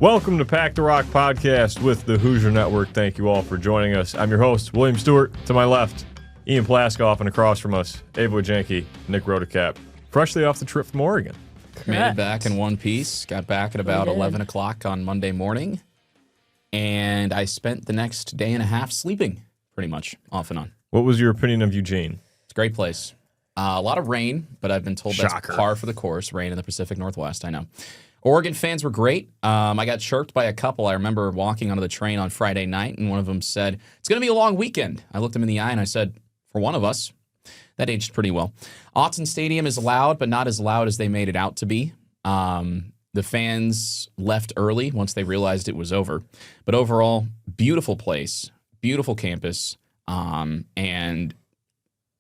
Welcome to Pack the Rock podcast with the Hoosier Network. Thank you all for joining us. I'm your host, William Stewart. To my left, Ian Plaskoff, and across from us, Ava Wegenke, Nick Rodecap, freshly off the trip from Oregon. Correct. Made it back in one piece. Got back at about 11 o'clock on Monday morning. And I spent the next day and a half sleeping, pretty much, off and on. What was your opinion of Eugene? It's a great place. A lot of rain, but I've been told that's par for the course. Rain in the Pacific Northwest, I know. Oregon fans were great. I got chirped by a couple. I remember walking onto the train on Friday night, and one of them said, "It's going to be a long weekend." I looked him in the eye, and I said, "For one of us." That aged pretty well. Autzen Stadium is loud, but not as loud as they made it out to be. The fans left early once they realized it was over. But overall, beautiful place, beautiful campus, and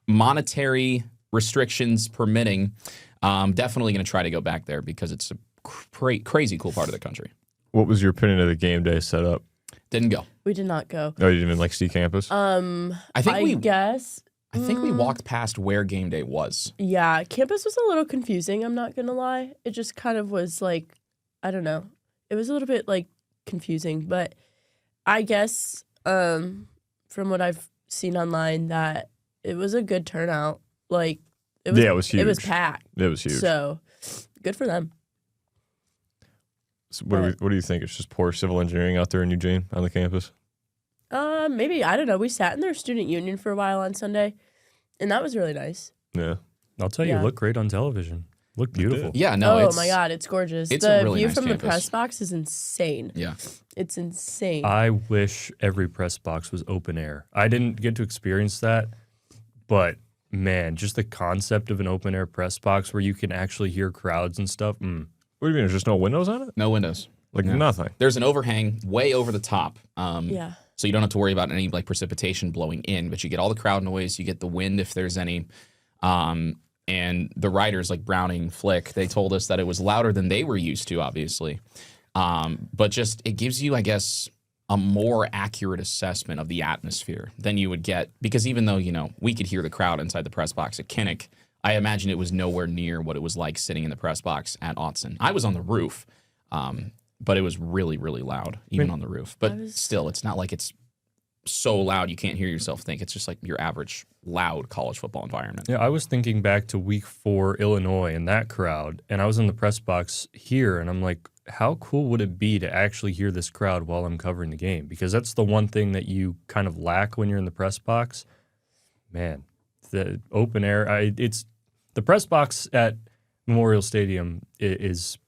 monetary restrictions permitting, definitely going to try to go back there because it's a crazy cool part of the country. What was your opinion of the game day setup? Didn't go. We did not go. Oh, you didn't see campus? I think we walked past where game day was. Yeah, campus was a little confusing, I'm not going to lie. It just kind of was like, I don't know. It was a little bit like confusing, but I guess from what I've seen online that it was a good turnout. Like it was huge. It was packed. It was huge. So good for them. So what do you think? It's just poor civil engineering out there in Eugene on the campus? Maybe. I don't know. We sat in their student union for a while on Sunday, and that was really nice. Yeah. I'll tell you, it looked great on television. Looked beautiful. Yeah, no, my God, it's gorgeous. It's the a really view nice from campus. the press box is insane. Yeah. It's insane. I wish every press box was open air. I didn't get to experience that, but man, just the concept of an open air press box where you can actually hear crowds and stuff. What do you mean? There's just no windows on it? No windows. Nothing. There's an overhang way over the top. Yeah. So you don't have to worry about any like precipitation blowing in, but you get all the crowd noise, you get the wind if there's any. And the writers like Browning, Flick, they told us that it was louder than they were used to, obviously. But just it gives you, I guess, a more accurate assessment of the atmosphere than you would get. Because even though, we could hear the crowd inside the press box at Kinnick, I imagine it was nowhere near what it was like sitting in the press box at Autzen. I was on the roof, but it was really, really loud, even on the roof. But still, it's not like it's so loud you can't hear yourself think. It's just like your average loud college football environment. Yeah, I was thinking back to week 4 Illinois and that crowd, and I was in the press box here, and I'm like, how cool would it be to actually hear this crowd while I'm covering the game? Because that's the one thing that you kind of lack when you're in the press box. Man, the open air, the press box at Memorial Stadium is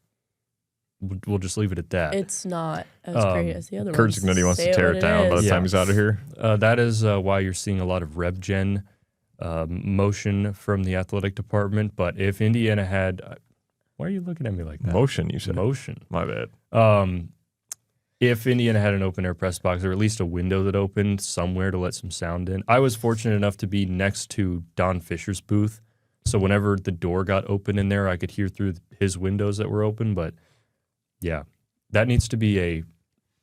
we'll just leave it at that. It's not as great as the other Curt ones. Cignetti wants to tear it down by the time he's out of here. That is why you're seeing a lot of rev gen motion from the athletic department. But if Indiana had, why are you looking at me like that? Motion, you said. Motion. My bad. If Indiana had an open air press box or at least a window that opened somewhere to let some sound in. I was fortunate enough to be next to Don Fisher's booth. So whenever the door got open in there, I could hear through his windows that were open. But yeah, that needs to be a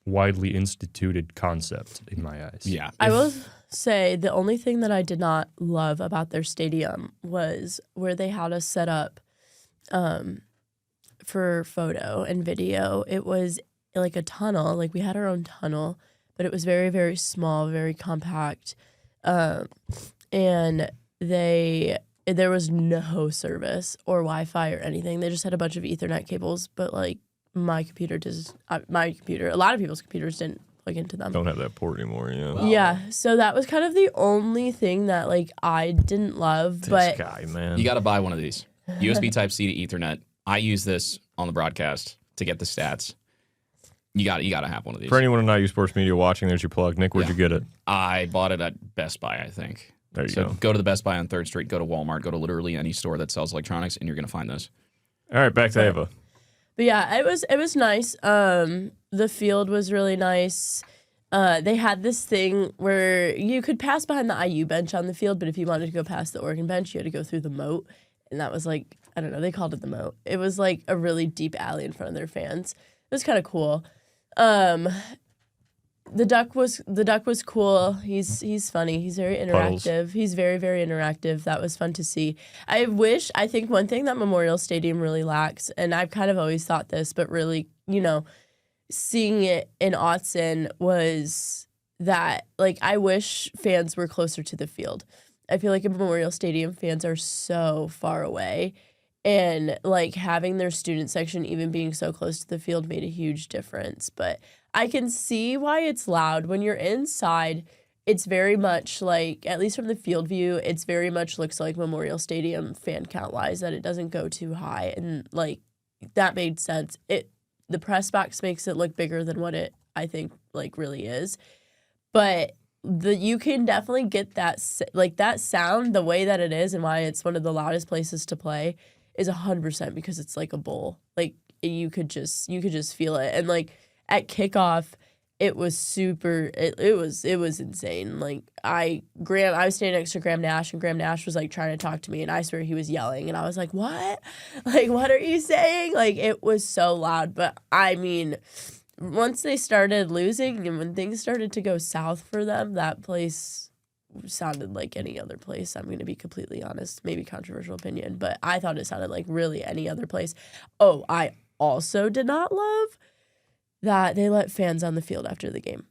widely instituted concept in my eyes. Yeah. I will say the only thing that I did not love about their stadium was where they had us set up for photo and video. It was like a tunnel. Like we had our own tunnel, but it was very, very small, very compact. And there was no service or Wi-Fi or anything. They just had a bunch of Ethernet cables, but like a lot of people's computers didn't plug into them. Don't have that port anymore, yeah. Wow. Yeah, so that was kind of the only thing that like I didn't love. This guy, man. You got to buy one of these. USB Type-C to Ethernet. I use this on the broadcast to get the stats. You got to have one of these. For anyone in IU Sports Media watching, there's your plug. Nick, where'd you get it? I bought it at Best Buy, I think. There you go. Go to the Best Buy on 3rd Street, go to Walmart, go to literally any store that sells electronics, and you're going to find this. All right, back to Ava. But yeah, it was nice. The field was really nice. They had this thing where you could pass behind the IU bench on the field, but if you wanted to go past the Oregon bench, you had to go through the moat. And that was like, I don't know, they called it the moat. It was like a really deep alley in front of their fans. It was kind of cool. The duck was cool. He's funny. He's very interactive. Puddles. He's very, very interactive. That was fun to see. I think one thing that Memorial Stadium really lacks, and I've kind of always thought this, but really, seeing it in Autzen was that, like, I wish fans were closer to the field. I feel like in Memorial Stadium, fans are so far away. And, like, having their student section even being so close to the field made a huge difference. But I can see why it's loud. When you're inside, it's very much like, at least from the field view, it's very much looks like Memorial Stadium fan count-wise, that it doesn't go too high. And, like, that made sense. The press box makes it look bigger than what it, I think, like, really is. But you can definitely get that, like, that sound, the way that it is and why it's one of the loudest places to play is 100% because it's like a bowl. Like, you could just feel it. And, like, at kickoff, it was super, it was insane. Like, I was standing next to Graham Nash, and Graham Nash was, like, trying to talk to me, and I swear he was yelling, and I was like, what? Like, what are you saying? Like, it was so loud. But, I mean, once they started losing and when things started to go south for them, that place sounded like any other place. I'm going to be completely honest, maybe controversial opinion, but I thought it sounded like really any other place. Oh, I also did not love that they let fans on the field after the game.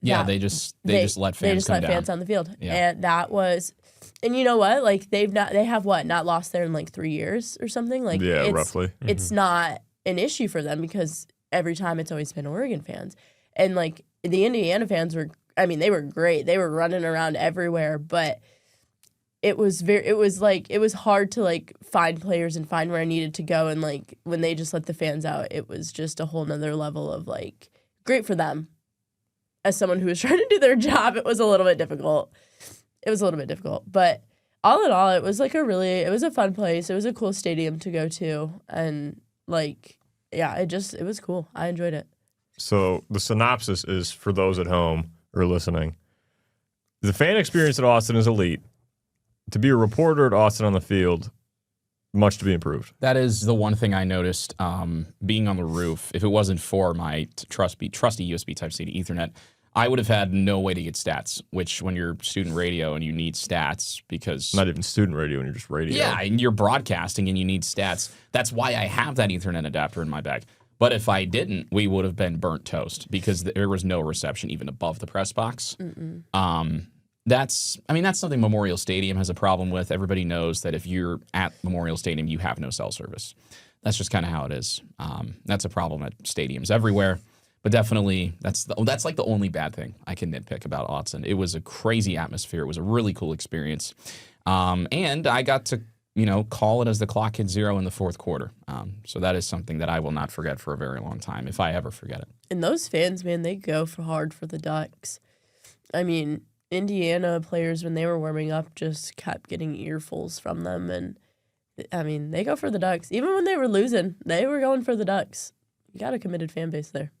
Yeah, they just let fans come down. Fans on the field. Yeah. And that was, and you know what? Like, they have not lost there in like 3 years or something. Like, Yeah, roughly. It's not an issue for them because every time it's always been Oregon fans. And like the Indiana fans they were great. They were running around everywhere, but it was hard to like find players and find where I needed to go. And like when they just let the fans out, it was just a whole nother level of like great for them. As someone who was trying to do their job, it was a little bit difficult. But all in all, it was like it was a fun place. It was a cool stadium to go to. And like, yeah, it was cool. I enjoyed it. So the synopsis is, for those at home or listening, the fan experience at Autzen is elite. To be a reporter at Autzen on the field, much to be improved. That is the one thing I noticed being on the roof. If it wasn't for my trusty USB Type-C to Ethernet, I would have had no way to get stats, which when you're student radio and you need stats because... Not even student radio when you're just radio. Yeah, and you're broadcasting and you need stats. That's why I have that Ethernet adapter in my bag. But if I didn't, we would have been burnt toast because there was no reception even above the press box. That's something Memorial Stadium has a problem with. Everybody knows that if you're at Memorial Stadium, you have no cell service. That's just kind of how it is. That's a problem at stadiums everywhere. But definitely, that's like the only bad thing I can nitpick about Autzen. It was a crazy atmosphere. It was a really cool experience. And I got to call it as the clock hit 0 in the fourth quarter. So that is something that I will not forget for a very long time, if I ever forget it. And those fans, man, they go hard for the Ducks. I mean, Indiana players, when they were warming up, just kept getting earfuls from them. And, I mean, they go for the Ducks. Even when they were losing, they were going for the Ducks. You got a committed fan base there.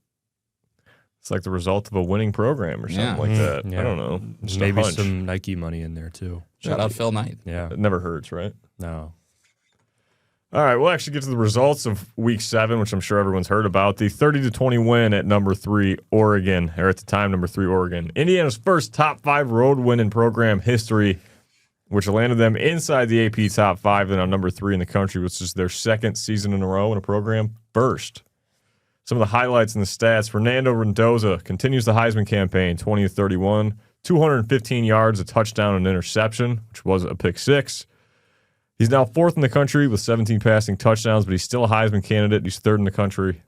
It's like the result of a winning program or something like that. Yeah. I don't know. Just maybe some Nike money in there, too. Shout out Phil Knight. Yeah. It never hurts, right? No. All right, we'll actually get to the results of Week 7, which I'm sure everyone's heard about. The 30-20 win at number 3 Oregon, or at the time number 3 Oregon. Indiana's first top 5 road win in program history, which landed them inside the AP top 5 and on number 3 in the country, which is their second season in a row in a program first. Some of the highlights in the stats: Fernando Mendoza continues the Heisman campaign, 20-31, 215 yards, a touchdown, and an interception, which was a pick 6. He's now 4th in the country with 17 passing touchdowns, but he's still a Heisman candidate. He's 3rd in the country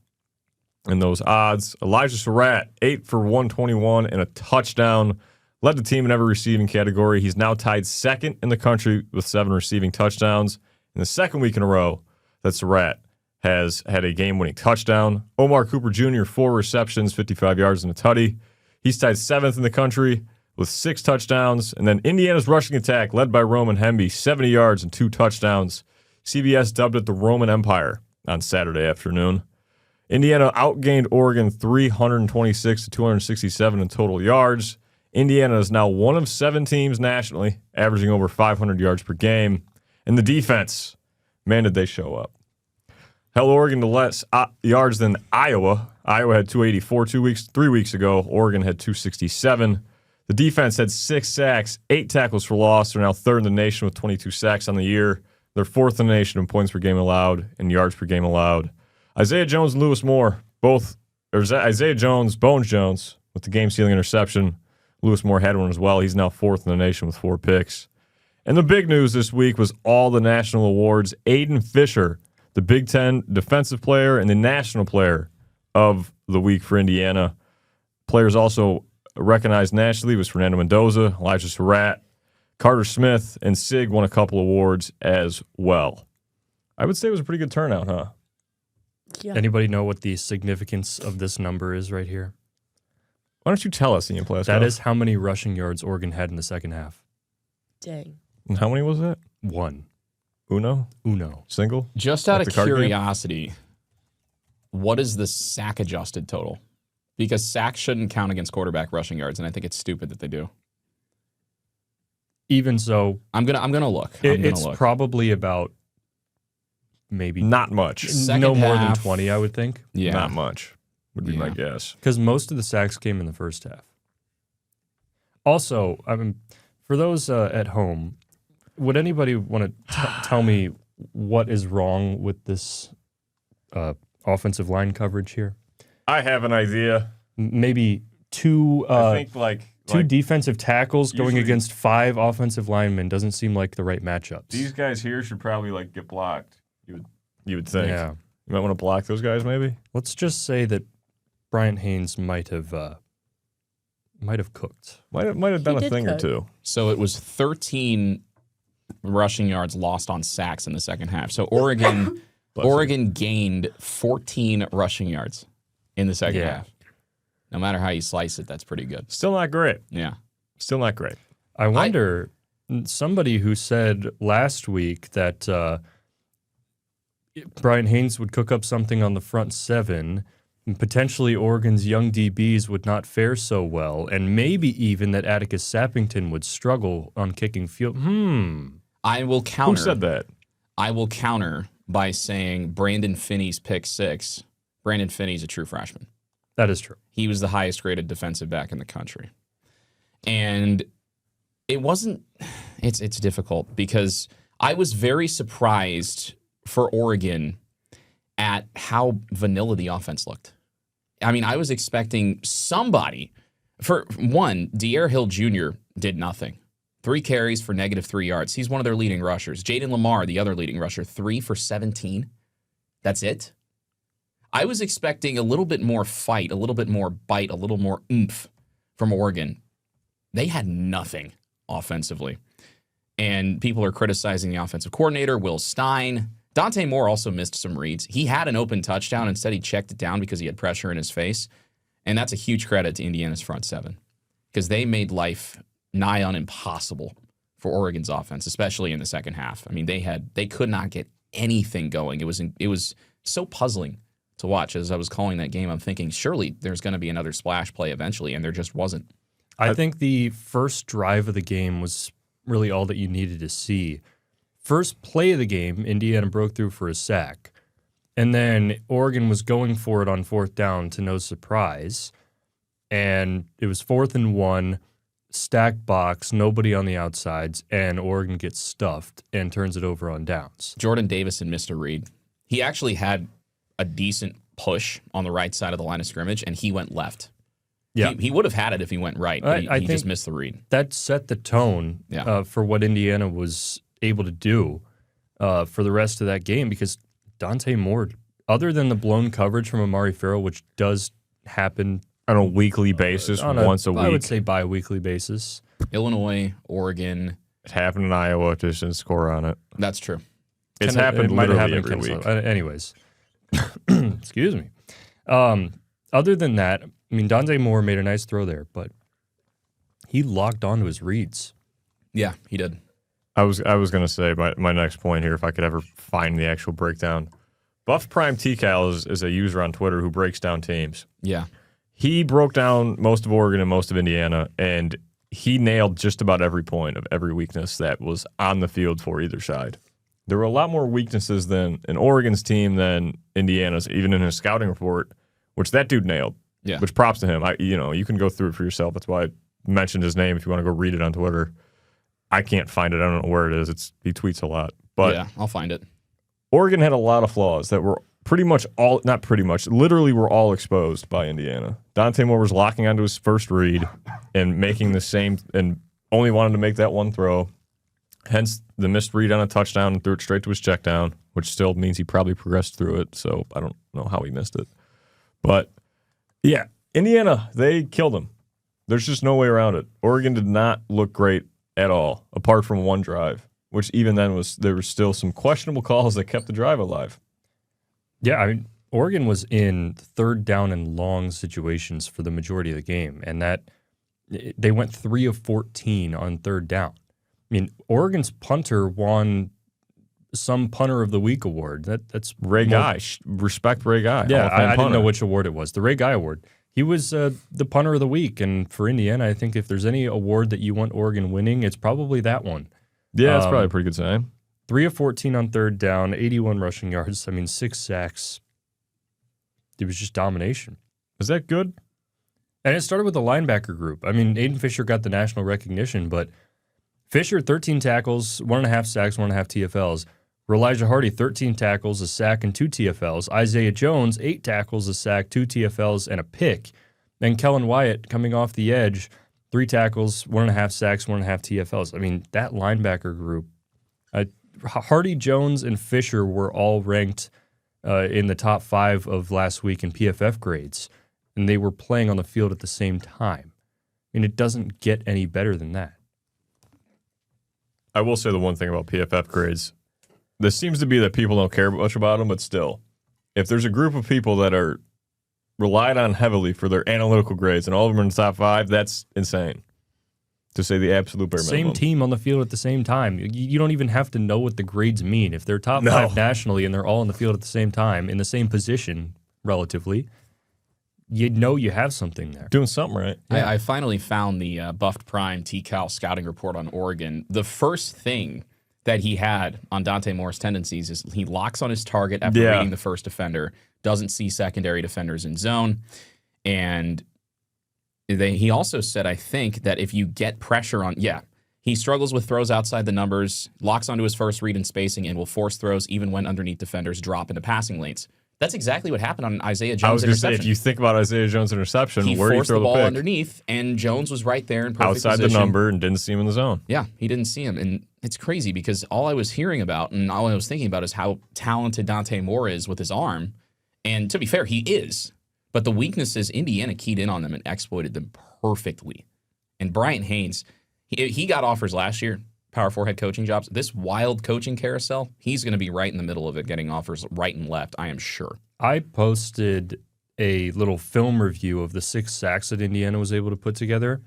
in those odds. Elijah Surratt, 8 for 121 and a touchdown. Led the team in every receiving category. He's now tied 2nd in the country with 7 receiving touchdowns. In the second week in a row that Surratt has had a game-winning touchdown. Omar Cooper Jr., 4 receptions, 55 yards, and a tutty. He's tied 7th in the country with 6 touchdowns. And then Indiana's rushing attack, led by Roman Hemby, 70 yards and 2 touchdowns. CBS dubbed it the Roman Empire on Saturday afternoon. Indiana outgained Oregon 326 to 267 in total yards. Indiana is now one of 7 teams nationally, averaging over 500 yards per game. And the defense, man, did they show up. Held Oregon to less yards than Iowa. Iowa had 284 3 weeks ago. Oregon had 267. The defense had 6 sacks, 8 tackles for loss. They're now 3rd in the nation with 22 sacks on the year. They're 4th in the nation in points per game allowed and yards per game allowed. Isaiah Jones and Lewis Moore both There's Isaiah Bones Jones, with the game-sealing interception. Lewis Moore had one as well. He's now 4th in the nation with 4 picks. And the big news this week was all the national awards. Aiden Fisher, the Big Ten Defensive Player and the National Player of the Week for Indiana. Players also recognized nationally was Fernando Mendoza, Elijah Surratt, Carter Smith, and Sig won a couple awards as well. I would say it was a pretty good turnout, huh? Yeah. Anybody know what the significance of this number is right here? Why don't you tell us, Ian Plaskoff? That is how many rushing yards Oregon had in the second half. Dang. And how many was that? 1. Uno? Single? Just out of curiosity, what is the sack-adjusted total? Because sacks shouldn't count against quarterback rushing yards, and I think it's stupid that they do. Even so, I'm gonna look. It's probably about maybe not much. No more than 20, I would think. Yeah, not much would be my guess. Because most of the sacks came in the first half. Also, I mean, for those at home, would anybody want to tell me what is wrong with this offensive line coverage here? I have an idea. Maybe two. I think two defensive tackles going against 5 offensive linemen doesn't seem like the right matchups. These guys here should probably get blocked. You would think. Yeah. You might want to block those guys, maybe. Let's just say that Bryant Haynes might have cooked. Might have done a thing or two. So it was 13 rushing yards lost on sacks in the second half. So Oregon gained 14 rushing yards in the second half. No matter how you slice it, that's pretty good. Still not great. Yeah. Still not great. I wonder, somebody who said last week that Brian Haynes would cook up something on the front 7, and potentially Oregon's young DBs would not fare so well, and maybe even that Atticus Sappington would struggle on kicking field. I will counter. Who said that? I will counter by saying Brandon Finney's pick 6. Brandon Finney's a true freshman. That is true. He was the highest graded defensive back in the country. And it wasn't, it's difficult because I was very surprised for Oregon at how vanilla the offense looked. I mean, I was expecting somebody. For one, De'Aaron Hill Jr. did nothing. 3 carries for -3 yards. He's one of their leading rushers. Jaden Lamar, the other leading rusher, 3 for 17. That's it. I was expecting a little bit more fight, a little bit more bite, a little more oomph from Oregon. They had nothing offensively. And people are criticizing the offensive coordinator, Will Stein. Dante Moore also missed some reads. He had an open touchdown. Instead, he checked it down because he had pressure in his face. And that's a huge credit to Indiana's front 7 because they made life nigh on impossible for Oregon's offense, especially in the second half. I mean, they could not get anything going. It was so puzzling to watch. As I was calling that game, I'm thinking, surely there's going to be another splash play eventually, and there just wasn't. I think the first drive of the game was really all that you needed to see. First play of the game, Indiana broke through for a sack. And then Oregon was going for it on 4th down to no surprise. And it was 4th and 1, stacked box, nobody on the outsides, and Oregon gets stuffed and turns it over on downs. Jordan Davison missed a read. He actually had a decent push on the right side of the line of scrimmage, and he went left. Yeah. He would have had it if he went right, but I he just missed the read. That set the tone for what Indiana was able to do for the rest of that game because Dante Moore, other than the blown coverage from Amari Farrell, which does happen on a weekly basis, once a week. I would say bi-weekly basis. Illinois, Oregon. It happened in Iowa. Just didn't score on it. That's true. It's happened literally every week. Anyways. Excuse me. Other than that, I mean, Dante Moore made a nice throw there, but he locked onto his reads. Yeah, he did. I was going to say my next point here, if I could ever find the actual breakdown. Buff Prime TCal is a user on Twitter who breaks down teams. Yeah. He broke down most of Oregon and most of Indiana, and he nailed just about every point of every weakness that was on the field for either side. There were a lot more weaknesses than in Oregon's team than Indiana's, even in his scouting report, which that dude nailed. Yeah. Which props to him. You can go through it for yourself. That's why I mentioned his name if you want to go read it on Twitter. I can't find it. I don't know where it is. He tweets a lot. But yeah, I'll find it. Oregon had a lot of flaws that were literally were all exposed by Indiana. Dante Moore was locking onto his first read and making the same, and only wanted to make that one throw. Hence the missed read on a touchdown and threw it straight to his check down, which still means he probably progressed through it. So I don't know how he missed it. But yeah, Indiana, they killed him. There's just no way around it. Oregon did not look great at all, apart from one drive, which even then there were still some questionable calls that kept the drive alive. Yeah, I mean, Oregon was in third down and long situations for the majority of the game, and that they went 3 of 14 on third down. I mean, Oregon's punter won some Punter of the Week award. That's Ray Guy. Respect Ray Guy. Yeah, I didn't know which award it was. The Ray Guy Award. He was the Punter of the Week, and for Indiana, I think if there's any award that you want Oregon winning, it's probably that one. Yeah, that's probably a pretty good sign. 3 of 14 on third down, 81 rushing yards. I mean, 6 sacks. It was just domination. Is that good? And it started with the linebacker group. I mean, Aiden Fisher got the national recognition, but Fisher, 13 tackles, 1.5 sacks, 1.5 TFLs. Elijah Hardy, 13 tackles, a sack, and 2 TFLs. Isaiah Jones, 8 tackles, a sack, 2 TFLs, and a pick. Then Kellen Wyatt, coming off the edge, 3 tackles, 1.5 sacks, 1.5 TFLs. I mean, that linebacker group, Hardy, Jones, and Fisher were all ranked in the top 5 of last week in PFF grades, and they were playing on the field at the same time. I mean, it doesn't get any better than that. I will say the one thing about PFF grades. This seems to be that people don't care much about them, but still, if there's a group of people that are relied on heavily for their analytical grades and all of them are in the top 5, that's insane, to say the absolute bare minimum. Same team on the field at the same time. You don't even have to know what the grades mean. If they're top 5 nationally and they're all on the field at the same time, in the same position, relatively, you know you have something there. Doing something right. Yeah. I finally found the Buffed Prime T-Cal scouting report on Oregon. The first thing that he had on Dante Moore's tendencies is he locks on his target after reading the first defender, doesn't see secondary defenders in zone, and he also said, I think, that if you get pressure on, he struggles with throws outside the numbers, locks onto his first read and spacing, and will force throws even when underneath defenders drop into passing lanes. That's exactly what happened on Isaiah Jones' I was going to say, interception. if you think about Isaiah Jones' interception, he where do you forced throw the ball pick? underneath, and Jones was right there in perfect outside position. the number and didn't see him in the zone. Yeah, he didn't see him. And it's crazy because all I was hearing about and all I was thinking about is how talented Dante Moore is with his arm. And to be fair, he is. But the weaknesses, Indiana keyed in on them and exploited them perfectly. And Bryant Haynes, he got offers last year, Power 4 head coaching jobs. This wild coaching carousel, he's going to be right in the middle of it, getting offers right and left, I am sure. I posted a little film review of the 6 sacks that Indiana was able to put together,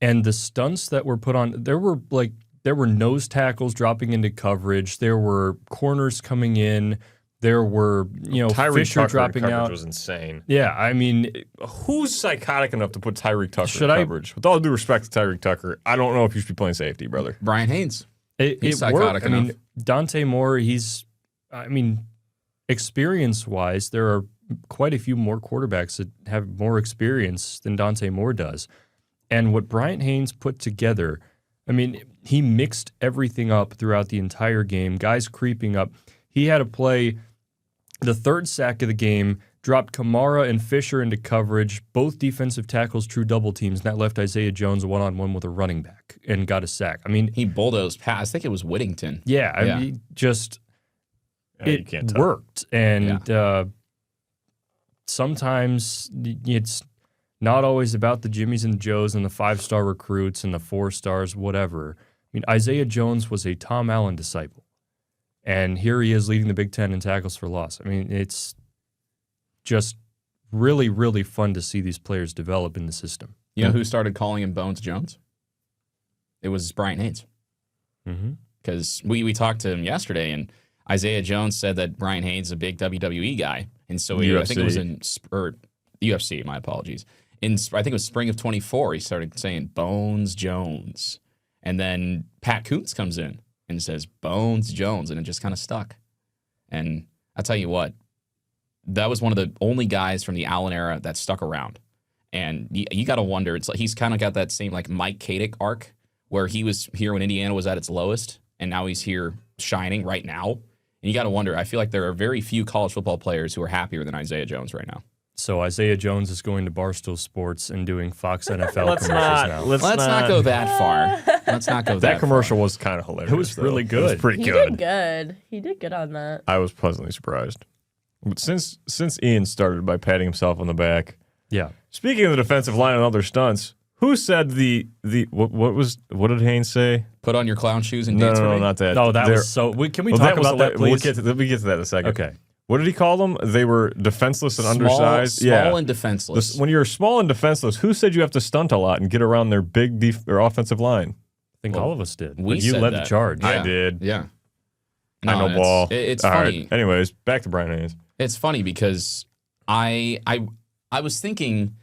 and the stunts that were put on, there were nose tackles dropping into coverage, there were corners coming in, there were Tyreek Fisher Tucker dropping coverage out. Was insane. Yeah, I mean, who's psychotic enough to put Tyreek Tucker in coverage? With all due respect to Tyreek Tucker, I don't know if you should be playing safety, brother. Brian Haynes. He's psychotic enough. I mean, Dante Moore, experience-wise, there are quite a few more quarterbacks that have more experience than Dante Moore does. And what Bryant Haynes put together, I mean, he mixed everything up throughout the entire game, guys creeping up. He had a play, the 3rd sack of the game, dropped Kamara and Fisher into coverage, both defensive tackles, true double teams, and that left Isaiah Jones one-on-one with a running back and got a sack. I mean, he bulldozed past. I think it was Whittington. Yeah, I mean, just it worked. And sometimes it's not always about the Jimmies and Joes and the 5-star recruits and the 4 stars, whatever. I mean, Isaiah Jones was a Tom Allen disciple. And here he is leading the Big Ten in tackles for loss. I mean, it's just really, really fun to see these players develop in the system. You know who started calling him Bones Jones? It was Brian Haynes. Because we talked to him yesterday, and Isaiah Jones said that Brian Haynes is a big WWE guy. And so I think it was in UFC, my apologies. I think it was spring of 24, he started saying Bones Jones. And then Pat Kuntz comes in and says Bones Jones, and it just kind of stuck. And I'll tell you what, that was one of the only guys from the Allen era that stuck around. And you got to wonder, it's like he's kind of got that same like Mike Kadick arc where he was here when Indiana was at its lowest, and now he's here shining right now. And you got to wonder, I feel like there are very few college football players who are happier than Isaiah Jones right now. So Isaiah Jones is going to Barstool Sports and doing Fox NFL commercials now. Let's not go that far. Let's not go that That commercial far. was kind of hilarious. It was really good. It was pretty He good. did good. He did good on that. I was pleasantly surprised. But since Ian started by patting himself on the back, Yeah. speaking of the defensive line and other stunts, who said what did Haynes say? Put on your clown shoes and dance for No, me. not that. No, that They're- was so. Can we well, talk was about that, We'll please? get to that in a second. Okay. What did he call them? They were defenseless and undersized. Small and defenseless. When you're small and defenseless, who said you have to stunt a lot and get around their big or offensive line? I think all of us did. we But you said led that. the charge. I did. Yeah. I know ball. It's All funny. right. Anyways, back to Brian Haynes. It's funny because I was thinking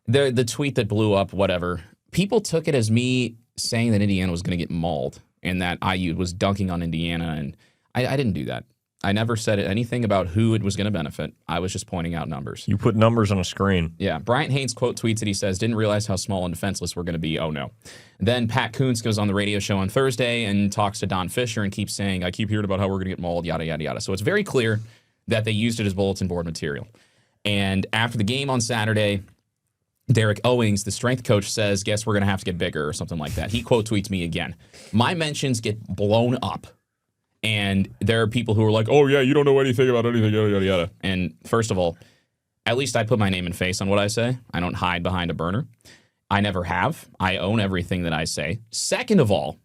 the tweet that blew up, whatever. People took it as me saying that Indiana was going to get mauled and that IU was dunking on Indiana, and I didn't do that. I never said anything about who it was going to benefit. I was just pointing out numbers. You put numbers on a screen. Yeah, Bryant Haynes quote tweets it. He says, "Didn't realize how small and defenseless we're going to be. Oh no." Then Pat Kuntz goes on the radio show on Thursday and talks to Don Fisher and keeps saying, "I keep hearing about how we're going to get mauled, yada yada yada." So it's very clear that they used it as bulletin board material. And after the game on Saturday, Derek Owings, the strength coach, says, "Guess we're going to have to get bigger," or something like that. He quote tweets me again. My mentions get blown up. And there are people who are like, "Oh, yeah, you don't know anything about anything, yada, yada, yada." And first of all, at least I put my name and face on what I say. I don't hide behind a burner. I never have. I own everything that I say. Second of all,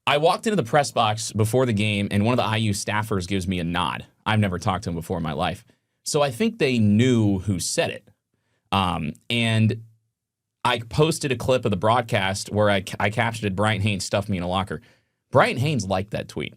I walked into the press box before the game, and one of the IU staffers gives me a nod. I've never talked to him before in my life. So I think they knew who said it. And I posted a clip of the broadcast where I captioned it, "Bryant Haynes stuffed me in a locker." Bryant Haynes liked that tweet.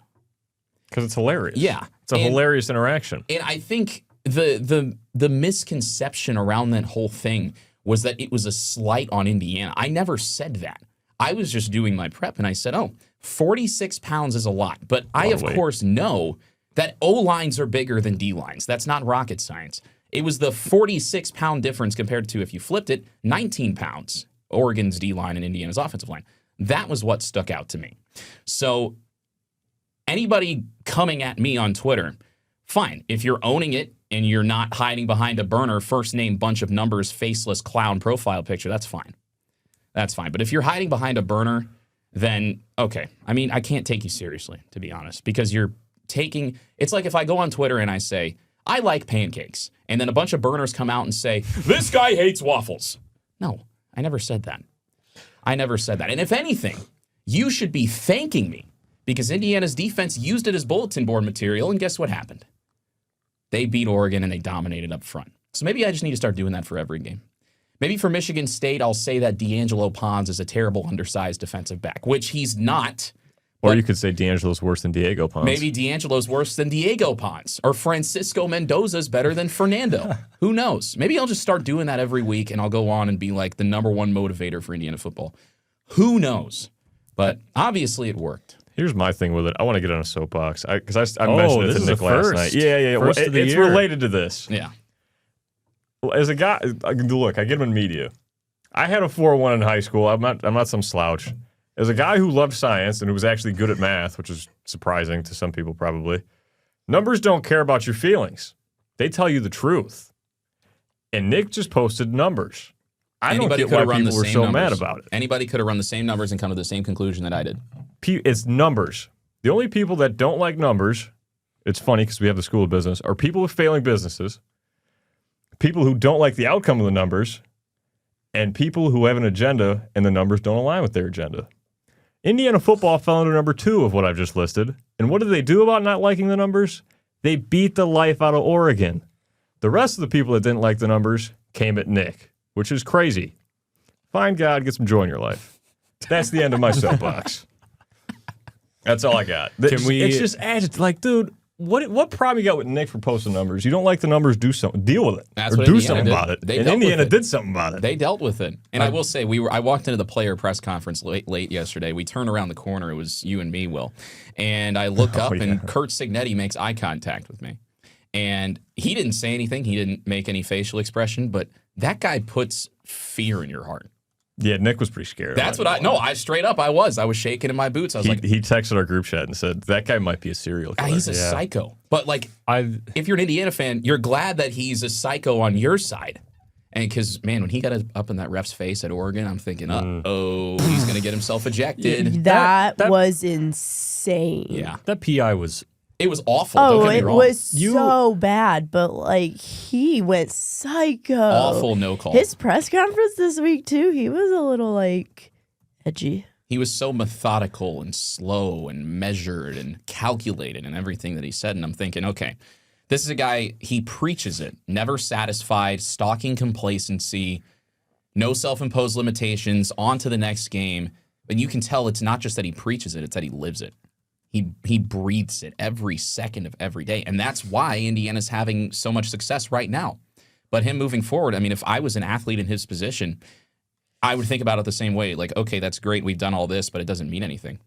Because it's hilarious. Yeah. It's a hilarious interaction. And I think the misconception around that whole thing was that it was a slight on Indiana. I never said that. I was just doing my prep, and I said, 46 pounds is a lot. But I, of course, know that O-lines are bigger than D-lines. That's not rocket science. It was the 46-pound difference compared to, if you flipped it, 19 pounds, Oregon's D-line and Indiana's offensive line. That was what stuck out to me. So anybody coming at me on Twitter, fine. If you're owning it and you're not hiding behind a burner, first name, bunch of numbers, faceless clown profile picture, that's fine. That's fine. But if you're hiding behind a burner, then okay. I mean, I can't take you seriously, to be honest, because you're taking, it's like if I go on Twitter and I say, "I like pancakes," and then a bunch of burners come out and say, "This guy hates waffles." No, I never said that. I never said that. And if anything, you should be thanking me because Indiana's defense used it as bulletin board material, and guess what happened? They beat Oregon and they dominated up front. So maybe I just need to start doing that for every game. Maybe for Michigan State, I'll say that D'Angelo Pons is a terrible undersized defensive back, which he's not. Or you could say D'Angelo's worse than Diego Pons. Maybe D'Angelo's worse than Diego Pons, or Francisco Mendoza's better than Fernando. Who knows? Maybe I'll just start doing that every week, and I'll go on and be like the #1 motivator for Indiana football. Who knows? But obviously it worked. Here's my thing with it. I want to get on a soapbox because I mentioned it this to is Nick a last first. night. Yeah. First of the it's year. related to this. Yeah. As a guy, look, I get him in media. I had a 4.1 in high school. I'm not some slouch. As a guy who loved science and who was actually good at math, which is surprising to some people probably, numbers don't care about your feelings. They tell you the truth. And Nick just posted numbers. I don't get why people were so mad about it. Anybody could have run the same numbers and come to the same conclusion that I did. It's numbers. The only people that don't like numbers, it's funny because we have the School of Business, are people with failing businesses, people who don't like the outcome of the numbers, and people who have an agenda and the numbers don't align with their agenda. Indiana football fell under number 2 of what I've just listed. And what did they do about not liking the numbers? They beat the life out of Oregon. The rest of the people that didn't like the numbers came at Nick, which is crazy. Find God, get some joy in your life. That's the end of my soapbox. That's all I got. It's just agitated. Like, dude, what problem you got with Nick for posting numbers? You don't like the numbers, do something. Deal with it. That's or what do Indiana something did. about it. They And dealt with Indiana it. did something about it. They dealt with it. And I will say, I walked into the player press conference late yesterday. We turned around the corner. It was you and me, Will. And I look up, and Curt Cignetti makes eye contact with me. And he didn't say anything. He didn't make any facial expression. But that guy puts fear in your heart. Yeah, Nick was pretty scared. That's what I straight up, I was shaking in my boots. I was like, he texted our group chat and said, that guy might be a serial killer. he's a psycho. But like, if you're an Indiana fan, you're glad that he's a psycho on your side. And because, man, when he got up in that ref's face at Oregon, I'm thinking, he's going to get himself ejected. That was insane. Yeah. That PI was... It was awful. Don't get me wrong. Was so bad, but like he went psycho. Awful no call. His press conference this week too, he was a little like edgy. He was so methodical and slow and measured and calculated in everything that he said. And I'm thinking, okay, this is a guy, he preaches it. Never satisfied, stalking complacency, no self-imposed limitations, on to the next game. But you can tell it's not just that he preaches it, it's that he lives it. He breathes it every second of every day. And that's why Indiana's having so much success right now. But him moving forward, I mean, if I was an athlete in his position, I would think about it the same way. Like, okay, that's great. We've done all this, but it doesn't mean anything.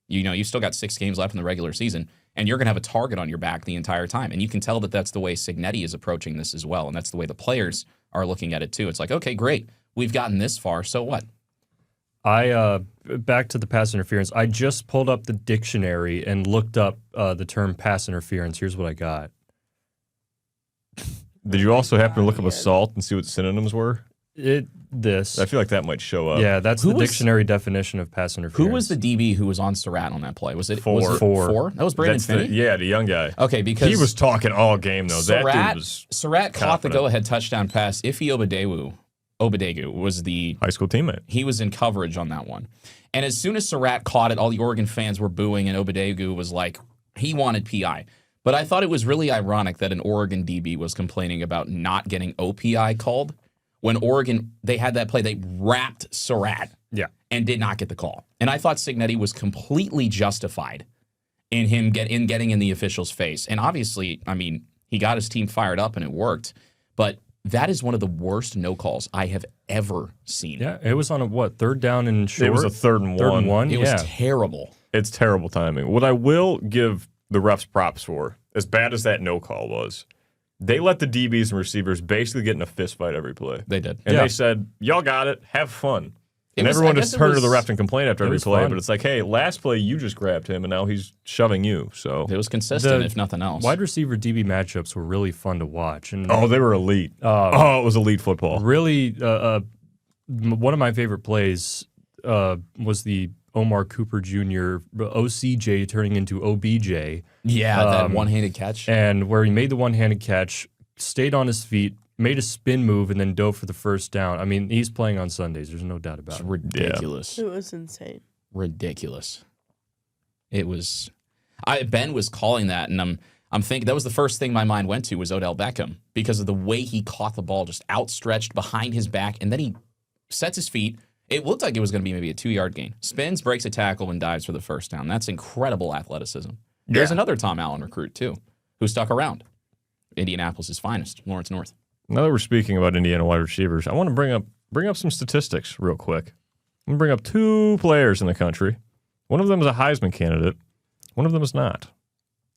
You know, you've still got 6 games left in the regular season, and you're going to have a target on your back the entire time. And you can tell that that's the way Cignetti is approaching this as well. And that's the way the players are looking at it too. It's like, okay, great. We've gotten this far. So what? Back to the pass interference. I just pulled up the dictionary and looked up the term pass interference. Here's what I got. Did you also happen to look up assault and see what synonyms were? I feel like that might show up. Yeah, that's the dictionary definition of pass interference. Who was the DB who was on Surratt on that play? Was it Four? Four? That was Brandon Finney? The young guy. Okay, because he was talking all game, though. Surratt, that dude was Surratt caught the confident. go-ahead touchdown pass. Ife Obadegu was the high school teammate. He was in coverage on that one. And as soon as Surratt caught it, all the Oregon fans were booing, and Obadegu was like, he wanted PI. But I thought it was really ironic that an Oregon DB was complaining about not getting OPI called. When Oregon, they had that play, they wrapped Surratt and did not get the call. And I thought Cignetti was completely justified in him getting in the official's face. And obviously, I mean, he got his team fired up and it worked. But that is one of the worst no calls I have ever seen. Yeah, it was on a, third down and short? It was a third and one. It was terrible. It's terrible timing. What I will give the refs props for, as bad as that no call was, they let the DBs and receivers basically get in a fist fight every play. They did. And they said, y'all got it, have fun. And everyone just turned to the ref and complained after every play, but it's like, hey, last play you just grabbed him, and now he's shoving you. So it was consistent, if nothing else. Wide receiver DB matchups were really fun to watch. And they were elite. It was elite football. Really, one of my favorite plays was the Omar Cooper Jr. OCJ turning into OBJ. Yeah, that one-handed catch. And where he made the one-handed catch, stayed on his feet, made a spin move, and then dove for the first down. I mean, he's playing on Sundays. There's no doubt about it. It's ridiculous. It was insane. Ridiculous. It was. Ben was calling that, and I'm thinking that was the first thing my mind went to was Odell Beckham because of the way he caught the ball just outstretched behind his back, and then he sets his feet. It looked like it was going to be maybe a 2-yard gain. Spins, breaks a tackle, and dives for the first down. That's incredible athleticism. There's another Tom Allen recruit, too, who stuck around. Indianapolis' finest, Lawrence North. Now that we're speaking about Indiana wide receivers, I want to bring up some statistics real quick. I'm going to bring up 2 players in the country. One of them is a Heisman candidate. One of them is not.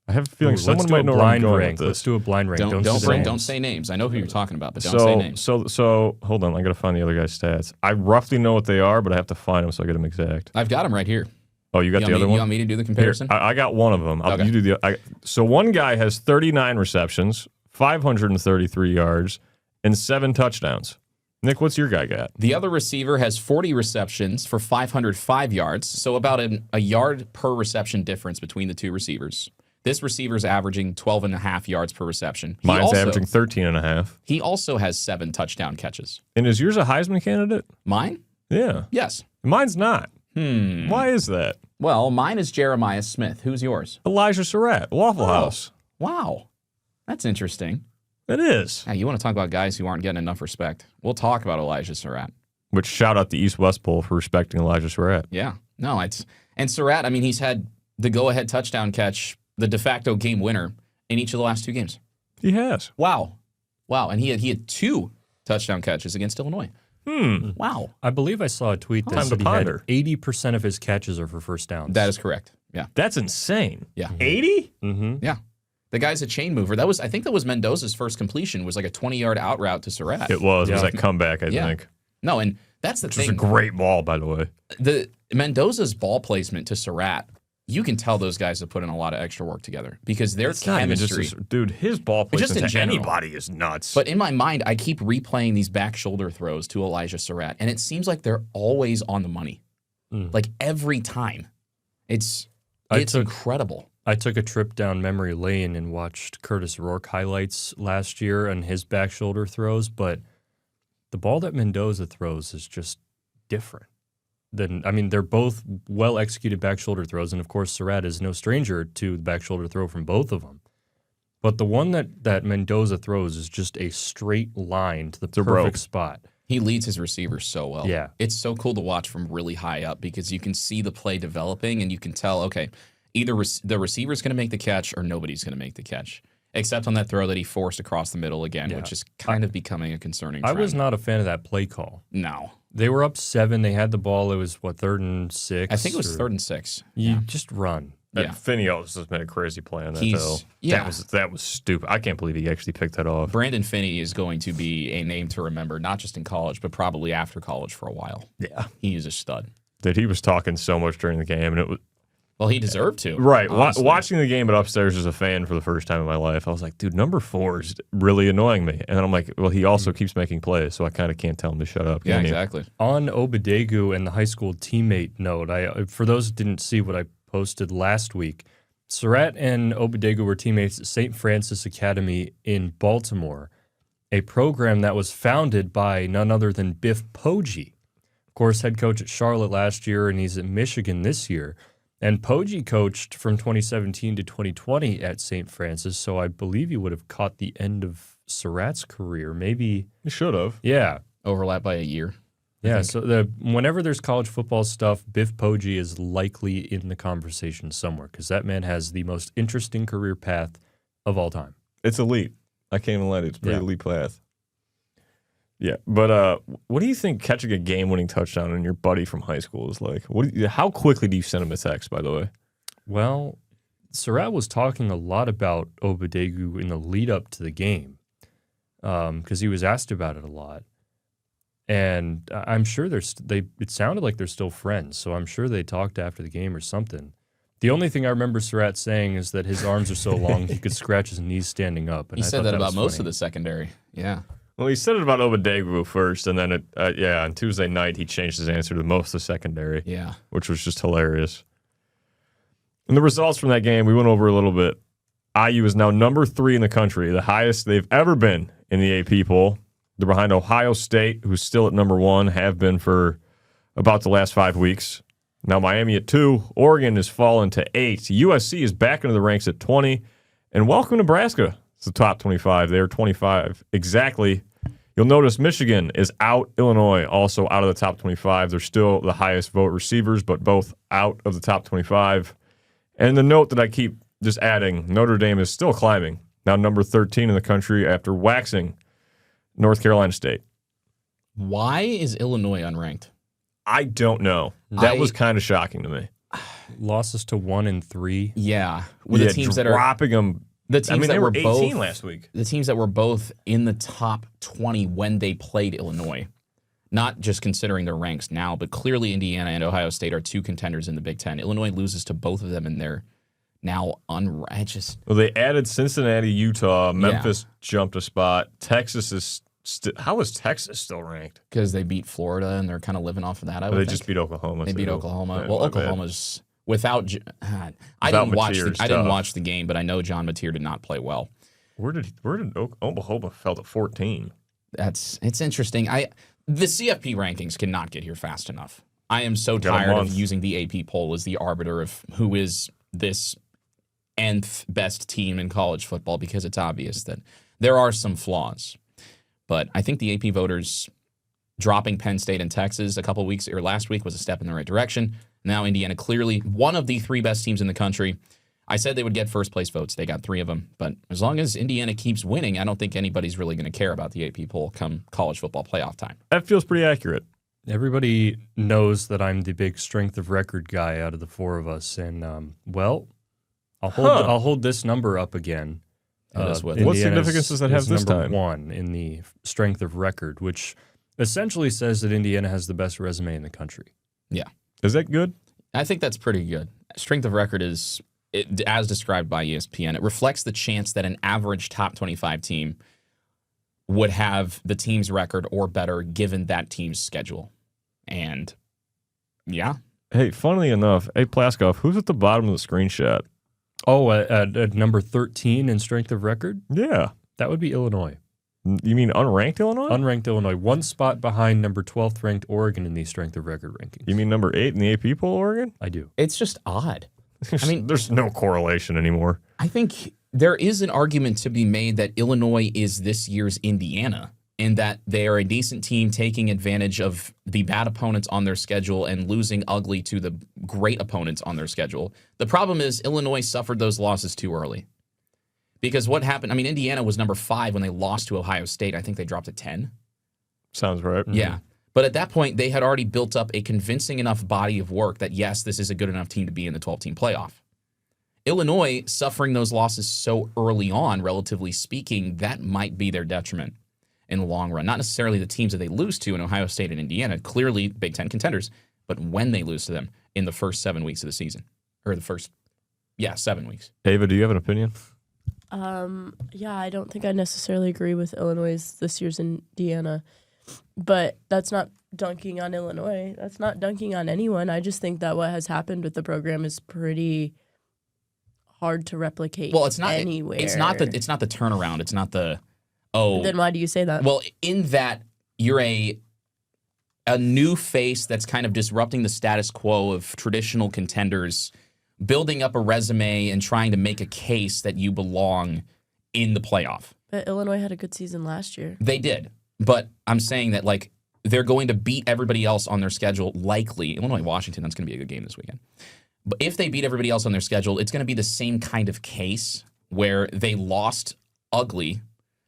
I have a feeling someone might know where I'm going with this. Let's do a blind rank. Don't say names. I know who you're talking about, but don't say names. So hold on. I got to find the other guy's stats. I roughly know what they are, but I have to find them so I get them exact. I've got them right here. Oh, you got the other one? You want me to do the comparison? Here, I got one of them. Okay. You do so one guy has 39 receptions, 533 yards, and 7 touchdowns. Nick, what's your guy got? The other receiver has 40 receptions for 505 yards, so about a yard per reception difference between the 2 receivers. This receiver's averaging 12.5 yards per reception. Mine's averaging 13.5. He also has 7 touchdown catches. And is yours a Heisman candidate? Mine? Yeah. Yes. Mine's not. Why is that? Well, mine is Jeremiah Smith. Who's yours? Elijah Surratt, Waffle House. Wow. That's interesting. It is. Now, you want to talk about guys who aren't getting enough respect. We'll talk about Elijah Surratt. Which shout out the East-West poll for respecting Elijah Surratt. Yeah. No, and Surratt, I mean, he's had the go-ahead touchdown catch, the de facto game winner in each of the last 2 games. He has. Wow. And he had 2 touchdown catches against Illinois. Wow. I believe I saw a tweet that said he had 80% of his catches are for first downs. That is correct. Yeah. That's insane. Yeah. 80? Mm-hmm. Yeah. The guy's a chain mover. I think that was Mendoza's first completion, was like a 20-yard out route to Surratt. It was. It was that comeback, I think. No, and that's the Which thing. was a great ball, by the way. The Mendoza's ball placement to Surratt, you can tell those guys have put in a lot of extra work together because their It's not even chemistry. dude, his ball Just in placement to general. anybody is nuts. But in my mind, I keep replaying these back shoulder throws to Elijah Surratt, and it seems like they're always on the money. Like every time. It's incredible. I took a trip down memory lane and watched Curtis Rourke highlights last year and his back shoulder throws, but the ball that Mendoza throws is just different. They're both well-executed back shoulder throws, and of course Surratt is no stranger to the back shoulder throw from both of them. But the one that Mendoza throws is just a straight line to the perfect spot. He leads his receivers so well. Yeah. It's so cool to watch from really high up because you can see the play developing and you can tell, okay, either the receiver's going to make the catch or nobody's going to make the catch. Except on that throw that he forced across the middle again, which is kind of becoming a concerning trend. I was not a fan of that play call. No. They were up 7. They had the ball. It was, 3rd and 6? I think it was 3rd and 6. You just run. And Finney just made a crazy play on that, though. Yeah. That was stupid. I can't believe he actually picked that off. Brandon Finney is going to be a name to remember, not just in college, but probably after college for a while. Yeah. He is a stud. Dude, he was talking so much during the game, and it was... Well, he deserved to. Right. Watching the game at Upstairs as a fan for the first time in my life, I was like, dude, number 4 is really annoying me. And then I'm like, well, he also keeps making plays, so I kind of can't tell him to shut up. Yeah, exactly. On Obadegu and the high school teammate note, for those who didn't see what I posted last week, Surratt and Obadegu were teammates at St. Francis Academy in Baltimore, a program that was founded by none other than Biff Poggi. Of course, head coach at Charlotte last year, and he's at Michigan this year. And Poggi coached from 2017 to 2020 at St. Francis, so I believe he would have caught the end of Surratt's career. Maybe He should have. yeah. Overlap by a year. Yeah, so whenever there's college football stuff, Biff Poggi is likely in the conversation somewhere because that man has the most interesting career path of all time. It's elite. I can't even let it. It's a pretty elite path. Yeah, but what do you think catching a game-winning touchdown on your buddy from high school is like? How quickly do you send him a text, by the way? Well, Surratt was talking a lot about Obadegu in the lead-up to the game because he was asked about it a lot. And I'm sure it sounded like they're still friends, so I'm sure they talked after the game or something. The only thing I remember Surratt saying is that his arms are so long he could scratch his knees standing up. And He said that about most of the secondary. Yeah. Well, he said it about Obadegu first, and then on Tuesday night he changed his answer to most of the secondary. Yeah. Which was just hilarious. And the results from that game, we went over a little bit. IU is now number 3 in the country, the highest they've ever been in the AP poll. They're behind Ohio State, who's still at number 1, have been for about the last 5 weeks. Now Miami at 2. Oregon has fallen to 8. USC is back into the ranks at 20. And welcome Nebraska. It's the top 25. They're 25 exactly. You'll notice Michigan is out. Illinois also out of the top 25. They're still the highest vote receivers, but both out of the top 25. And the note that I keep just adding, Notre Dame is still climbing. Now number 13 in the country after waxing North Carolina State. Why is Illinois unranked? I don't know. That was kind of shocking to me. Losses to 1 and 3. Yeah. With the teams that are dropping them. the teams they that were were 18 both last week. The teams that were both in the top 20 when they played Illinois. Not just considering their ranks now, but clearly Indiana and Ohio State are 2 contenders in the Big Ten. Illinois loses to both of them, and they're now unranked. Well, they added Cincinnati, Utah. Memphis jumped a spot. Texas is how is Texas still ranked? Because they beat Florida, and they're kind of living off of that. They just beat Oklahoma. They beat Oklahoma. Yeah, well, Oklahoma's without. I didn't watch the game, but I know John Mateer did not play well. Where did Oklahoma fell to 14? It's interesting. The CFP rankings cannot get here fast enough. I am so tired of using the AP poll as the arbiter of who is this nth best team in college football because it's obvious that there are some flaws. But I think the AP voters dropping Penn State and Texas a couple weeks or last week was a step in the right direction. Now Indiana clearly one of the 3 best teams in the country. I said they would get first place votes. They got 3 of them. But as long as Indiana keeps winning, I don't think anybody's really going to care about the AP poll come college football playoff time. That feels pretty accurate. Everybody knows that I'm the big strength of record guy out of the 4 of us. And, I'll hold this number up again. What significance does that have this number time? 1 in the strength of record, which essentially says that Indiana has the best resume in the country. Yeah. Is that good? I think that's pretty good. Strength of record is, as described by ESPN, it reflects the chance that an average top 25 team would have the team's record or better given that team's schedule. And, yeah. Hey, funnily enough, Plaskoff, who's at the bottom of the screenshot? Oh, at number 13 in strength of record? Yeah. That would be Illinois. You mean unranked Illinois? Unranked Illinois. One spot behind number 12th ranked Oregon in the strength of record rankings. You mean number 8 in the AP poll, Oregon? I do. It's just odd. I mean, there's no correlation anymore. I think there is an argument to be made that Illinois is this year's Indiana, and that they are a decent team taking advantage of the bad opponents on their schedule and losing ugly to the great opponents on their schedule. The problem is Illinois suffered those losses too early. Because what happened, I mean, Indiana was number 5 when they lost to Ohio State. I think they dropped to 10. Sounds right. Yeah. But at that point, they had already built up a convincing enough body of work that, yes, this is a good enough team to be in the 12-team playoff. Illinois, suffering those losses so early on, relatively speaking, that might be their detriment in the long run. Not necessarily the teams that they lose to in Ohio State and Indiana, clearly Big Ten contenders, but when they lose to them in the first 7 weeks of the season. Or the first, 7 weeks. Ava, do you have an opinion? Yeah, I don't think I necessarily agree with Illinois' this year's Indiana, but that's not dunking on Illinois. That's not dunking on anyone. I just think that what has happened with the program is pretty hard to replicate. Well, it's not anywhere. It's not the turnaround. It's not the Then why do you say that? Well, in that you're a new face that's kind of disrupting the status quo of traditional contenders, building up a resume and trying to make a case that you belong in the playoff. But Illinois had a good season last year. They did. But I'm saying that, like, they're going to beat everybody else on their schedule, likely. Illinois-Washington, that's going to be a good game this weekend. But if they beat everybody else on their schedule, it's going to be the same kind of case where they lost ugly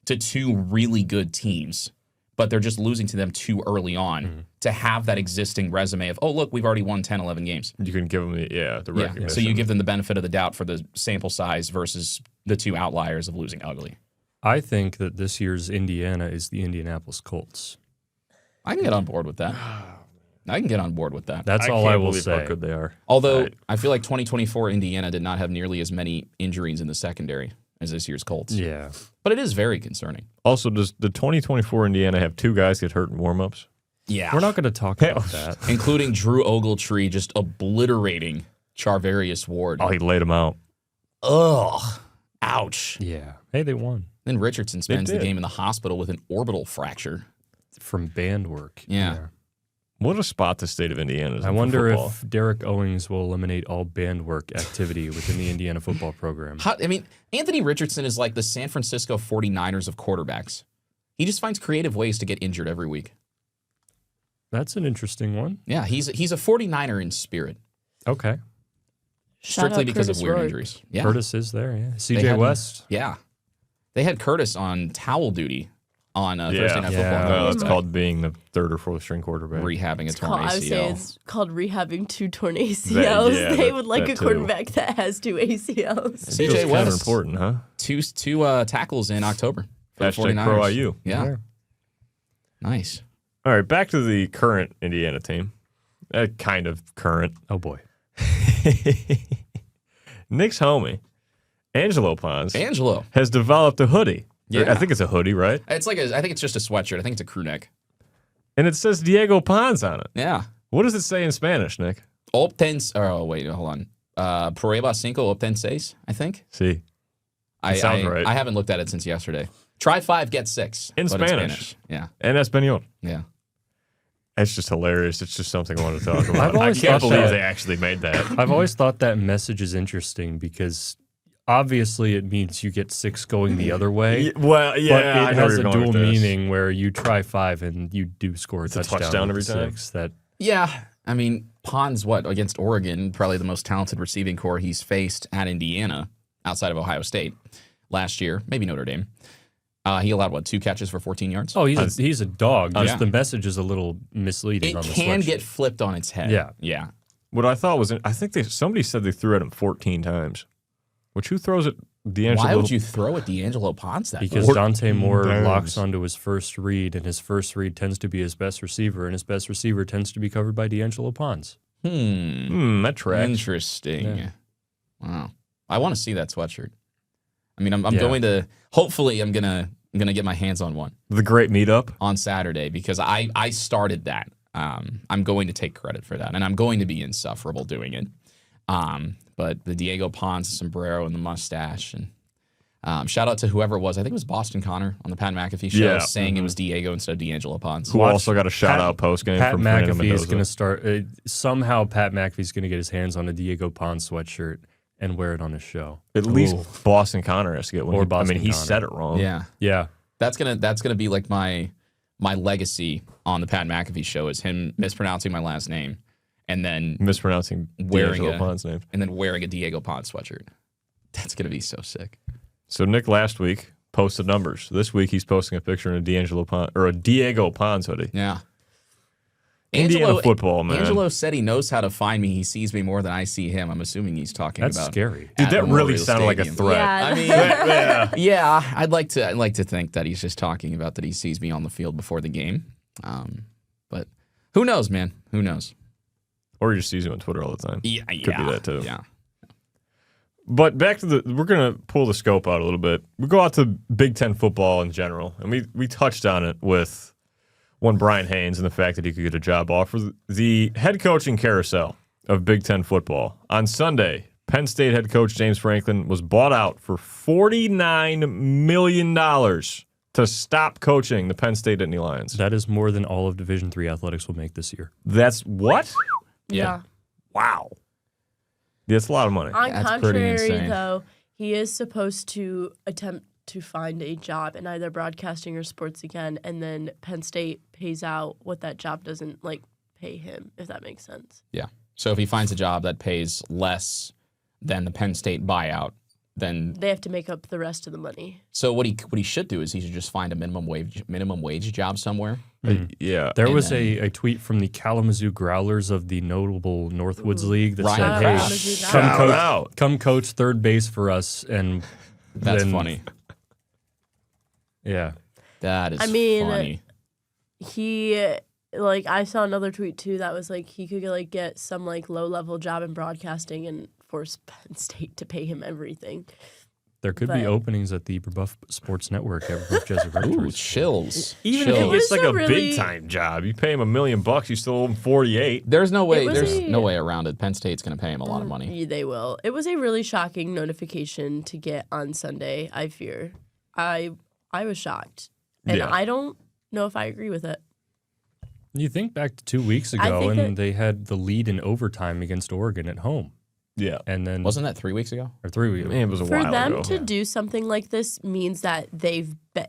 to 2 really good teams, but they're just losing to them too early on to have that existing resume of, oh, look, we've already won 10, 11 games. You can give them the recognition. So you give them the benefit of the doubt for the sample size versus the 2 outliers of losing ugly. I think that this year's Indiana is the Indianapolis Colts. I can get on board with that. That's all I will believe say. how good they are. Although I feel like 2024 Indiana did not have nearly as many injuries in the secondary as this year's Colts. Yeah. But it is very concerning. Also, does the 2024 Indiana have 2 guys get hurt in warmups? Yeah. We're not going to talk about that. Including Drew Ogletree just obliterating Charvarius Ward. Oh, he laid him out. Ugh. Ouch. Yeah. Hey, they won. Then Richardson spends the did. game in the hospital with an orbital fracture. From band work. Yeah. What a spot the state of Indiana is in I for wonder football. if Derek Owings will eliminate all band work activity within the Indiana football program. Anthony Richardson is like the San Francisco 49ers of quarterbacks. He just finds creative ways to get injured every week. That's an interesting one. Yeah, he's a 49er in spirit. Okay. Strictly because Curtis of weird Rourke. injuries. Yeah. Curtis is there, yeah. They CJ had- West. Yeah. They had Curtis on towel duty on Thursday Night Yeah. Football. That's called being the 3rd or 4th string quarterback. Rehabbing a torn I would say ACL. it's called rehabbing 2 torn ACLs. yeah, they that- would like that a too. quarterback that has 2 ACLs. Feels CJ kind of West. important, huh? Two tackles in October for the Hashtag 49ers. Pro IU. Yeah. Nice. All right, back to the current Indiana team. Kind of current. Oh, boy. Nick's homie, Angelo Pons, Angelo. has developed a hoodie. Yeah. I think it's a hoodie, right? It's like I think it's just a sweatshirt. I think it's a crew neck. And it says Diego Pons on it. Yeah. What does it say in Spanish, Nick? Hold on. Prueba cinco obtén seis, I think. See, sounds right. I haven't looked at it since yesterday. Try 5, get 6. In but Spanish. Yeah. en español. Yeah. It's just hilarious. It's just something I want to talk about. I've I always can't thought believe that- they actually made that. I've always thought that message is interesting because obviously it means you get 6 going the other way. Well, yeah, But I it know has where a you're going dual with this. meaning where you try 5 and you do score a touchdown every with time? 6. That Yeah. I mean, Pons, against Oregon, probably the most talented receiving core he's faced at Indiana outside of Ohio State last year, maybe Notre Dame. He allowed, 2 catches for 14 yards? Oh, he's a dog. Just yeah. the message is a little misleading It on the can sweatshirt. get flipped on its head. Yeah. Yeah. What I thought was, I think somebody said they threw at him 14 times. Which who throws it Why would you throw at D'Angelo Ponce that Because much? Dante Moore Burns. locks onto his first read, and his first read tends to be his best receiver, and his best receiver tends to be covered by D'Angelo Ponce. That tracks. Interesting. Yeah. Wow. I want to see that sweatshirt. I mean, I'm going to. Hopefully, I'm gonna get my hands on one The great meetup. on Saturday because I started that. I'm going to take credit for that, and I'm going to be insufferable doing it. But the Diego Ponce sombrero and the mustache, and shout out to whoever it was. I think it was Boston Connor on the Pat McAfee show saying it was Diego instead of D'Angelo Ponce. Who also got a shout-out post-game Pat from Fernando McAfee is Mendoza. going to start. Somehow, Pat McAfee's going to get his hands on a Diego Ponce sweatshirt and wear it on his show. At least Boston Connor has to get one. Or Boston he Connor. said it wrong. Yeah. That's gonna be like my legacy on the Pat McAfee show is him mispronouncing my last name and then Mispronouncing wearing D'Angelo Ponce's name. and then wearing a Diego Ponce sweatshirt. That's gonna be so sick. So Nick last week posted numbers. This week he's posting a picture in a D'Angelo Ponce or a Diego Ponce hoodie. Yeah. Indiana football, man. Angelo said he knows how to find me. He sees me more than I see him. I'm assuming he's talking That's about scary. Dude, that Memorial really sounded like a Stadium. threat. Yeah. I mean, yeah, I'd like to think that he's just talking about that he sees me on the field before the game. But who knows, man? Who knows? Or he just sees you on Twitter all the time. Yeah, Could be that too. Yeah. But back to we're going to pull the scope out a little bit. We go out to Big Ten football in general, and we touched on it with one Brian Haynes and the fact that he could get a job offer. The head coaching carousel of Big Ten football. On Sunday, Penn State head coach James Franklin was bought out for $49 million to stop coaching the Penn State Nittany Lions. That is more than all of Division III athletics will make this year. That's what? Yeah. Wow. That's a lot of money. On That's pretty contrary, insane. though, he is supposed to attempt to find a job in either broadcasting or sports again, and then Penn State pays out what that job doesn't pay him, if that makes sense. Yeah. So if he finds a job that pays less than the Penn State buyout, then They have to make up the rest of the money. so what he should do is he should just find a minimum wage job somewhere. Yeah. There And was then- a tweet from the Kalamazoo Growlers of the notable Northwoods League that Ryan said, Kraft. hey, Shout out. come coach third base for us. And That's then- funny. Yeah. That is I funny. He, I saw another tweet too that was he could get some low-level job in broadcasting and force Penn State to pay him everything. There could be But- openings at the Brebeuf Sports Network at Brebeuf Jesuit Ooh, Rectory. chills. Even if Chills. he gets was like a a really- big time job, you pay him $1 million, you still owe him 48. There's no way. It was There's a- no way around it. Penn State's going to pay him a lot of money. Yeah, they will. It was a really shocking notification to get on Sunday, I fear. I was shocked. And Yeah. I don't know if I agree with it. You think back to 2 weeks I ago, think and they had the lead in overtime against Oregon at home. Yeah. And then, Wasn't that 3 weeks ago? or 3 weeks Man, it was a For while them ago. to do something like this means that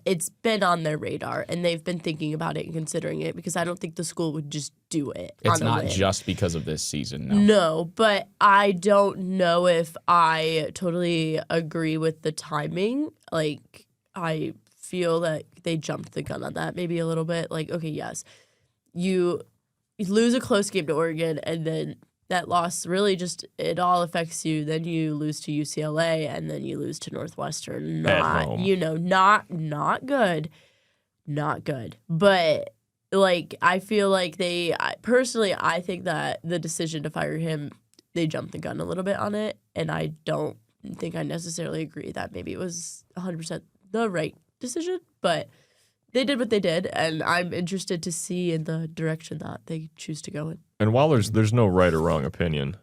it's been on their radar and they've been thinking about it and considering it, because I don't think the school would just do it. It's on a not whim. just because of this season. No. No, but I don't know if I totally agree with the timing. I feel that they jumped the gun on that maybe a little bit. Okay, yes, you lose a close game to Oregon, and then that loss really just, it all affects you. Then you lose to UCLA, and then you lose to Northwestern. At Not, home. not good. Not good. But I feel like personally, I think that the decision to fire him, they jumped the gun a little bit on it, and I don't think I necessarily agree that maybe it was 100% the right decision, but they did what they did, and I'm interested to see in the direction that they choose to go in. And while there's no right or wrong opinion,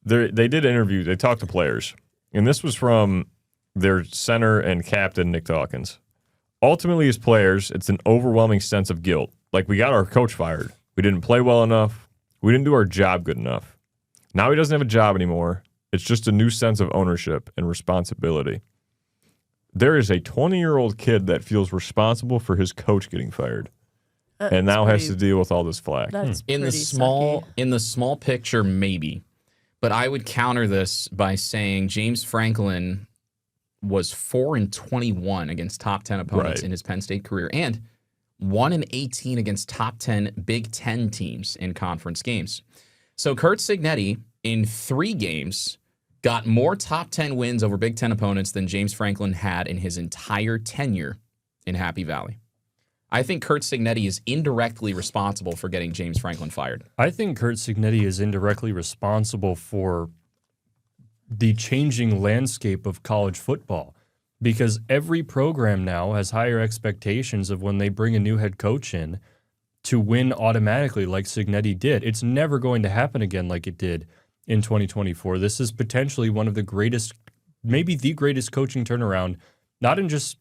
they did interview, they talked to players, and this was from their center and captain, Nick Dawkins. Ultimately, as players, it's an overwhelming sense of guilt. We got our coach fired. We didn't play well enough. We didn't do our job good enough. Now he doesn't have a job anymore. It's just a new sense of ownership and responsibility. There is a 20-year-old kid that feels responsible for his coach getting fired, and now has to deal with all this flack. That's In the pretty small sucky. in the small picture, maybe, but I would counter this by saying James Franklin was 4-21 against top 10 opponents Right. in his Penn State career, and 1-18 against top 10 Big Ten teams in conference games. So Curt Cignetti in 3 games got more top 10 wins over Big Ten opponents than James Franklin had in his entire tenure in Happy Valley. I think Curt Cignetti is indirectly responsible for getting James Franklin fired. I think Curt Cignetti is indirectly responsible for the changing landscape of college football, because every program now has higher expectations of when they bring a new head coach in to win automatically like Cignetti did. It's never going to happen again like it did in 2024. This is potentially one of the greatest, maybe the greatest coaching turnaround, not in just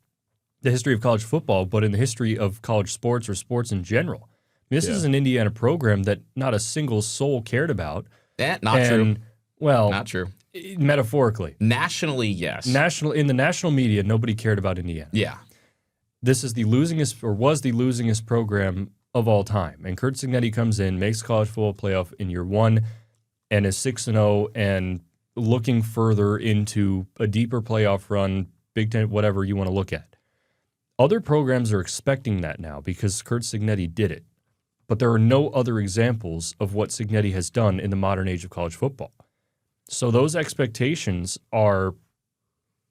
the history of college football, but in the history of college sports or sports in general. This is an Indiana program that not a single soul cared about. Not true. Well, not true. Metaphorically. Nationally, yes. In the national media, nobody cared about Indiana. Yeah. This is the losingest, or was the losingest program of all time. And Curt Cignetti comes in, makes college football playoff in year one, and is 6-0 and looking further into a deeper playoff run, Big Ten, whatever you want to look at. Other programs are expecting that now because Curt Cignetti did it. But there are no other examples of what Cignetti has done in the modern age of college football. So those expectations are,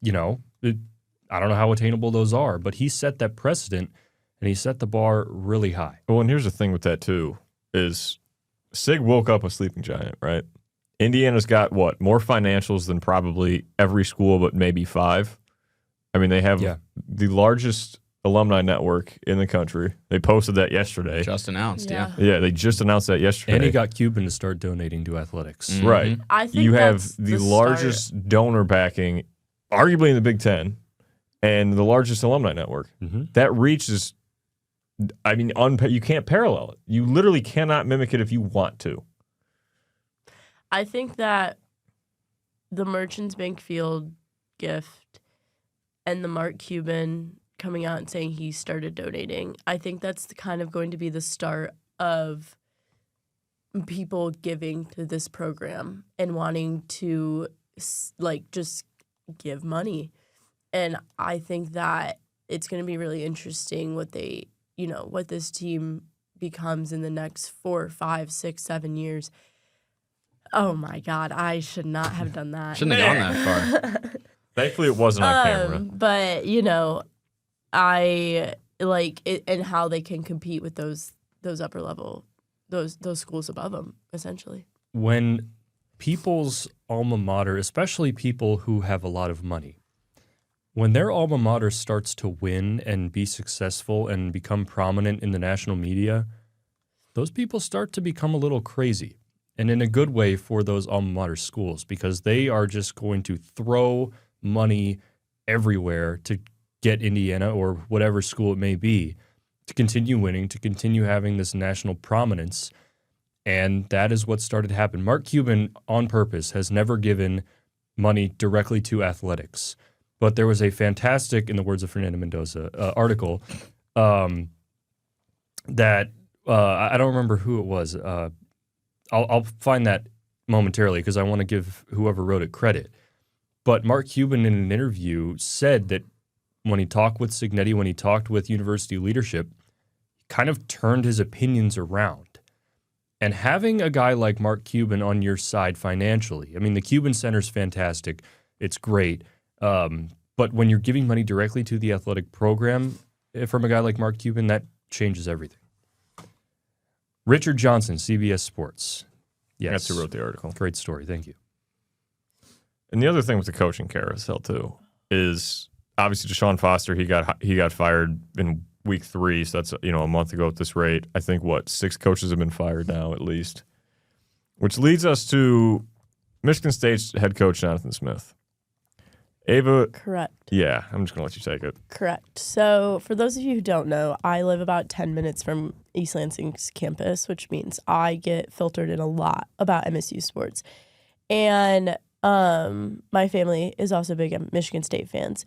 I don't know how attainable those are, but he set that precedent and he set the bar really high. Well, and here's the thing with that too, is Sig woke up a sleeping giant, right? Indiana's got what? More financials than probably every school but maybe 5. I mean, they have the largest alumni network in the country. They posted that yesterday. Just announced, yeah. Yeah, they just announced that yesterday. And he got Cuban to start donating to athletics. Mm-hmm. Right. I think you have that's the largest donor backing, arguably in the Big Ten, and the largest alumni network. Mm-hmm. That reach is, you can't parallel it. You literally cannot mimic it if you want to. I think that the Merchants Bank Field gift and the Mark Cuban coming out and saying he started donating, I think that's kind of going to be the start of people giving to this program and wanting to just give money. And I think that it's going to be really interesting what what this team becomes in the next 4, 5, 6, 7 years. Oh my God, I should not have done that. Shouldn't have gone that far. Thankfully, it wasn't on camera. But I like it, and how they can compete with those upper level, those schools above them, essentially. When people's alma mater, especially people who have a lot of money, when their alma mater starts to win and be successful and become prominent in the national media, those people start to become a little crazy. And in a good way for those alma mater schools, because they are just going to throw money everywhere to get Indiana or whatever school it may be to continue winning, to continue having this national prominence. And that is what started to happen. Mark Cuban, on purpose, has never given money directly to athletics. But there was a fantastic, in the words of Fernando Mendoza, article that I don't remember who it was. I'll find that momentarily because I want to give whoever wrote it credit. But Mark Cuban, in an interview, said that when he talked with Cignetti, when he talked with university leadership, he kind of turned his opinions around. And having a guy like Mark Cuban on your side financially, I mean, the Cuban Center's fantastic. It's great. But when you're giving money directly to the athletic program from a guy like Mark Cuban, that changes everything. Richard Johnson, CBS Sports. Yes. That's who wrote the article. Great story. Thank you. And the other thing with the coaching carousel too is obviously Deshaun Foster. He got fired in week 3, so that's a month ago at this rate. I think 6 coaches have been fired now at least, which leads us to Michigan State's head coach Jonathan Smith. Ava. Correct. Yeah, I'm just gonna let you take it. Correct. So for those of you who don't know, I live about 10 minutes from East Lansing's campus, which means I get filtered in a lot about MSU sports. And my family is also big Michigan State fans.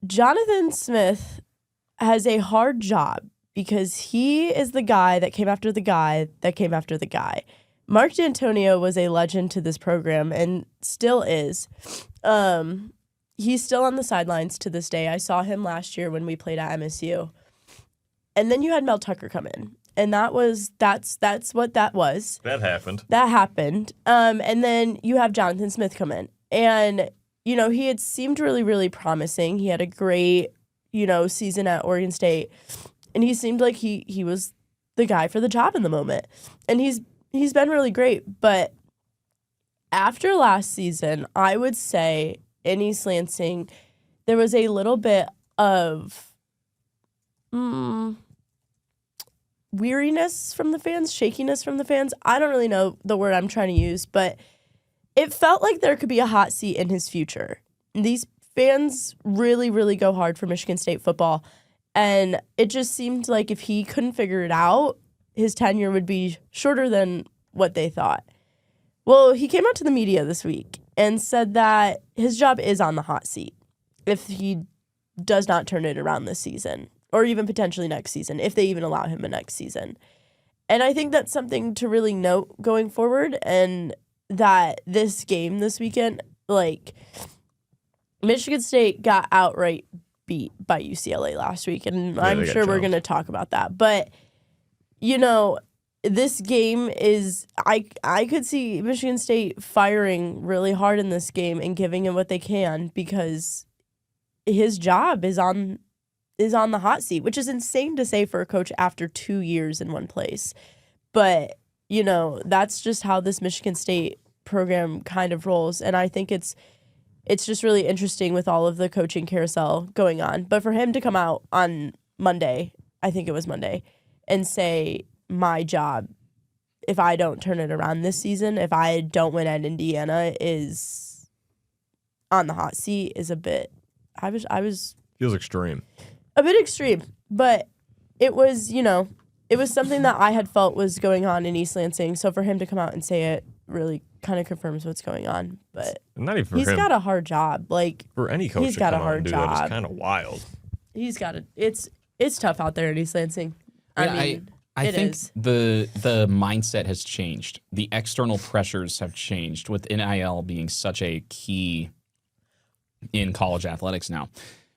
Jonathan Smith has a hard job because he is the guy that came after the guy that came after the guy. Mark D'Antonio was a legend to this program and still is. He's still on the sidelines to this day. I saw him last year when we played at MSU. And then you had Mel Tucker come in. And that's what that was. That happened. And then you have Jonathan Smith come in. And, he had seemed really, really promising. He had a great, season at Oregon State. And he seemed like he was the guy for the job in the moment. And he's been really great. But after last season, I would say in East Lansing, there was a little bit of weariness from the fans, shakiness from the fans. I don't really know the word I'm trying to use, but it felt like there could be a hot seat in his future. These fans really, really go hard for Michigan State football, and it just seemed like if he couldn't figure it out, his tenure would be shorter than what they thought. Well, he came out to the media this week and said that his job is on the hot seat if he does not turn it around this season, or even potentially next season, if they even allow him a next season. And I think that's something to really note going forward, and that this game this weekend, Michigan State got outright beat by UCLA last week, and I'm sure we're going to talk about that. But, this game is, I could see Michigan State firing really hard in this game and giving him what they can, because his job is on the hot seat, which is insane to say for a coach after 2 years in one place. But, that's just how this Michigan State program kind of rolls. And I think it's just really interesting with all of the coaching carousel going on. But for him to come out on Monday, I think it was Monday, and say, my job, if I don't turn it around this season, if I don't win at Indiana, is on the hot seat, is a bit, I was Feels extreme. A bit extreme, but it was, it was something that I had felt was going on in East Lansing. So for him to come out and say it really kind of confirms what's going on. But not even for he's him. got a hard job. For any coach he's to got come a out and hard do job. that is kind of wild. He's got it's tough out there in East Lansing. I think the mindset has changed. The external pressures have changed, with NIL being such a key in college athletics now,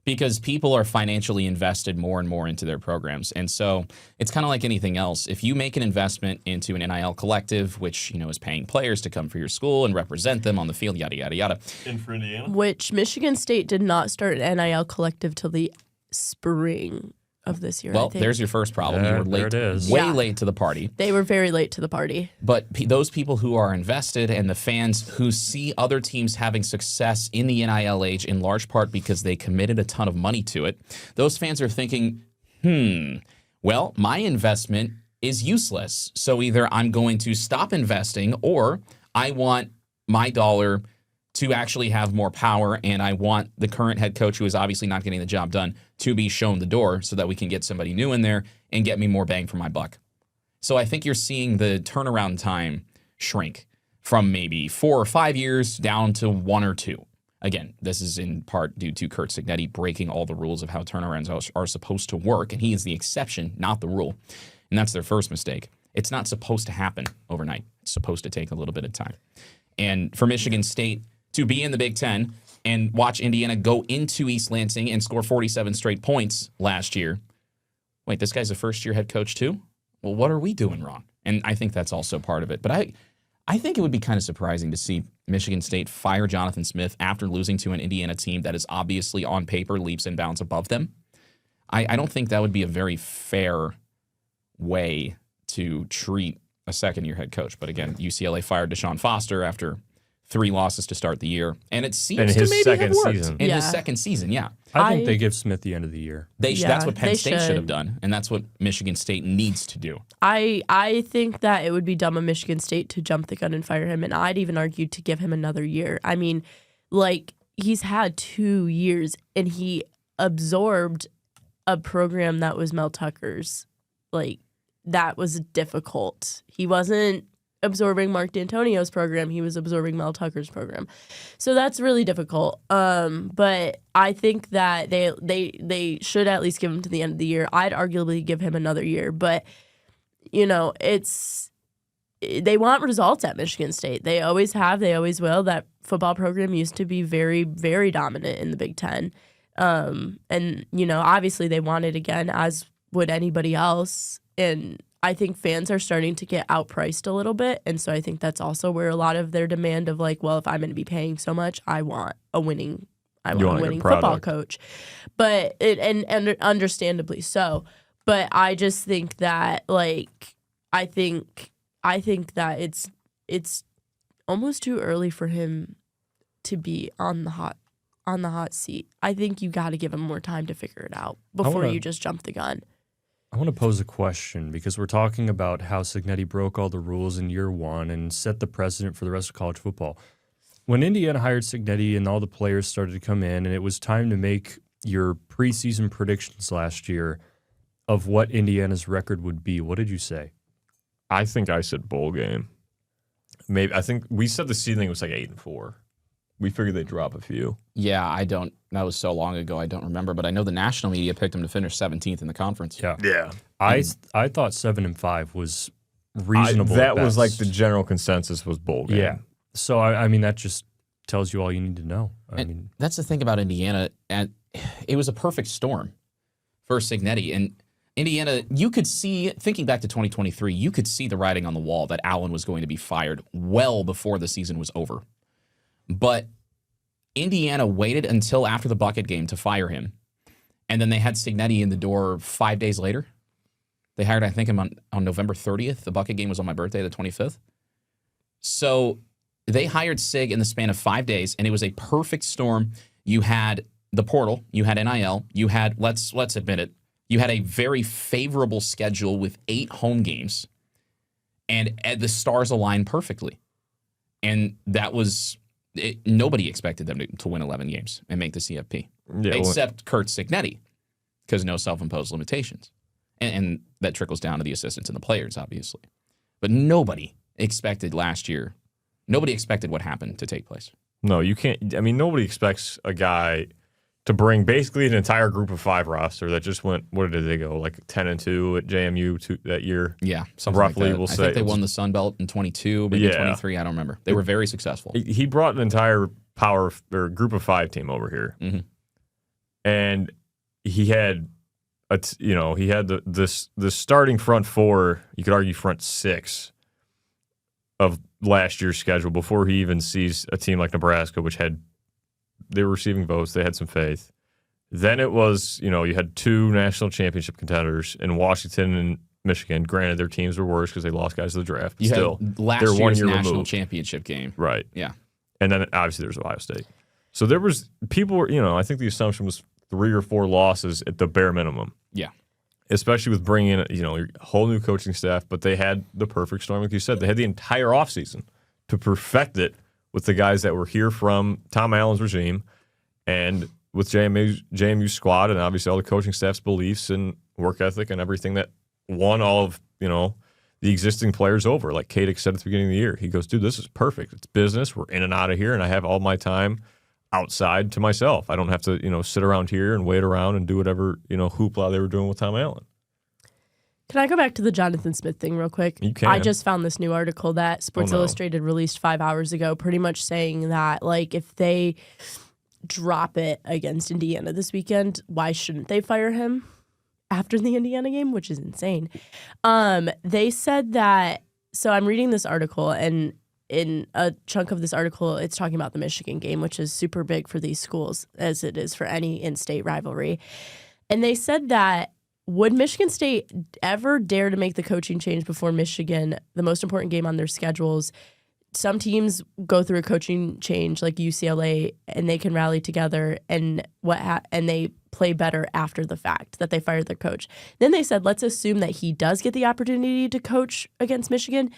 because people are financially invested more and more into their programs. And so it's kind of like anything else. If you make an investment into an NIL collective, which, is paying players to come for your school and represent them on the field, yada, yada, yada. In for Indiana? Which Michigan State did not start an NIL collective till the spring of this year. Well, there's your first problem. You were late, late to the party. They were very late to the party. But those people who are invested, and the fans who see other teams having success in the NIL age, in large part because they committed a ton of money to it, those fans are thinking, well, my investment is useless. So either I'm going to stop investing, or I want my dollar to actually have more power, and I want the current head coach, who is obviously not getting the job done, to be shown the door so that we can get somebody new in there and get me more bang for my buck. So I think you're seeing the turnaround time shrink from maybe 4 or 5 years down to 1 or 2. Again, this is in part due to Curt Cignetti breaking all the rules of how turnarounds are supposed to work, and he is the exception, not the rule. And that's their first mistake. It's not supposed to happen overnight. It's supposed to take a little bit of time. And for Michigan State to be in the Big Ten and watch Indiana go into East Lansing and score 47 straight points last year. Wait, this guy's a first-year head coach too? Well, what are we doing wrong? And I think that's also part of it. But I think it would be kind of surprising to see Michigan State fire Jonathan Smith after losing to an Indiana team that is obviously on paper leaps and bounds above them. I don't think that would be a very fair way to treat a second-year head coach. But again, UCLA fired Deshaun Foster after 3 losses to start the year, and it seems to maybe have worked in his second season. Yeah, I think they give Smith the end of the year. That's what Penn State should have done, and that's what Michigan State needs to do. I think that it would be dumb of Michigan State to jump the gun and fire him, and I'd even argue to give him another year. I mean, he's had 2 years, and he absorbed a program that was Mel Tucker's. That was difficult. He wasn't absorbing Mark D'Antonio's program. He was absorbing Mel Tucker's program. So that's really difficult. But I think that they should at least give him to the end of the year. I'd arguably give him another year. But, they want results at Michigan State. They always have. They always will. That football program used to be very, very dominant in the Big Ten. And, obviously they want it again, as would anybody else. And I think fans are starting to get outpriced a little bit. And so I think that's also where a lot of their demand of like, well, if I'm going to be paying so much, I want a winning football coach. But and understandably so. But I just think that like I think that it's almost too early for him to be on the hot seat. I think you got to give him more time to figure it out before you just jump the gun. I want to pose a question because we're talking about how Cignetti broke all the rules in year one and set the precedent for the rest of college football. When Indiana hired Cignetti and all the players started to come in and it was time to make your preseason predictions last year of what Indiana's record would be, what did you say? I think I said bowl game. Maybe I think we said the ceiling was like 8-4. We figured they'd drop a few. Yeah, that was so long ago, I don't remember. But I know the national media picked them to finish 17th in the conference. Yeah. I thought 7-5 was reasonable. That was like the general consensus was bowl game. Yeah. So, I mean, that just tells you all you need to know. I mean, that's the thing about Indiana. And it was a perfect storm for Cignetti. And Indiana, you could see, thinking back to 2023, you could see the writing on the wall that Allen was going to be fired well before the season was over. But Indiana waited until after the bucket game to fire him. And then they had Cignetti in the door 5 days later. They hired, I think, him on November 30th. The bucket game was on my birthday, the 25th. So they hired Sig in the span of 5 days, and it was a perfect storm. You had the portal. You had NIL. You had, let's admit it, you had a very favorable schedule with 8 home games. And the stars aligned perfectly. And that was... nobody expected them to win 11 games and make the CFP, except Curt Cignetti, because no self-imposed limitations. And that trickles down to the assistants and the players, obviously. But nobody expected last year, nobody expected what happened to take place. No, you can't. I mean, nobody expects a guy to bring basically an entire group of 5 roster that just went, what did they go, like 10-2 at JMU that year? Yeah, something roughly, like that. We'll say. I think they won the Sun Belt in 22, maybe 23, I don't remember. They were very successful. He brought an entire group of 5 team over here. Mm-hmm. And he had the starting front 4, you could argue front 6 of last year's schedule before he even sees a team like Nebraska, which they were receiving votes. They had some faith. Then it was, you had 2 national championship contenders in Washington and Michigan. Granted, their teams were worse because they lost guys to the draft. But still, had last they're 1 year's year national removed. Championship game. Right. Yeah. And then obviously there's Ohio State. So there was people were, I think the assumption was 3 or 4 losses at the bare minimum. Yeah. Especially with bringing in, your whole new coaching staff. But they had the perfect storm, like you said. They had the entire offseason to perfect it with the guys that were here from Tom Allen's regime and with JMU's squad and obviously all the coaching staff's beliefs and work ethic and everything that won all of, the existing players over. Like Kadek said at the beginning of the year, he goes, dude, this is perfect. It's business. We're in and out of here, and I have all my time outside to myself. I don't have to, sit around here and wait around and do whatever, hoopla they were doing with Tom Allen. Can I go back to the Jonathan Smith thing real quick? You can. I just found this new article that Sports Illustrated released 5 hours ago, pretty much saying that, like, if they drop it against Indiana this weekend, why shouldn't they fire him after the Indiana game, which is insane. They said that, so I'm reading this article, and in a chunk of this article, it's talking about the Michigan game, which is super big for these schools, as it is for any in-state rivalry. And they said that, would Michigan State ever dare to make the coaching change before Michigan, the most important game on their schedules? Some teams go through a coaching change like UCLA, and they can rally together and and they play better after the fact that they fired their coach. Then they said, let's assume that he does get the opportunity to coach against Michigan.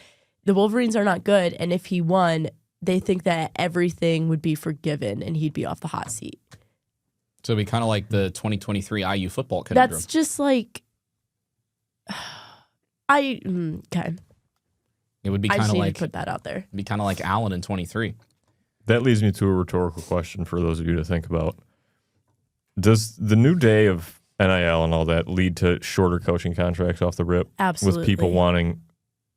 The Wolverines are not good, and if he won, they think that everything would be forgiven and he'd be off the hot seat. So it'd be kind of like the 2023 IU football conundrum. That's just like, okay. It would be I kind just of need like to put that out there. Be kind of like Allen in 23. That leads me to a rhetorical question for those of you to think about. Does the new day of NIL and all that lead to shorter coaching contracts off the rip? Absolutely. With people wanting,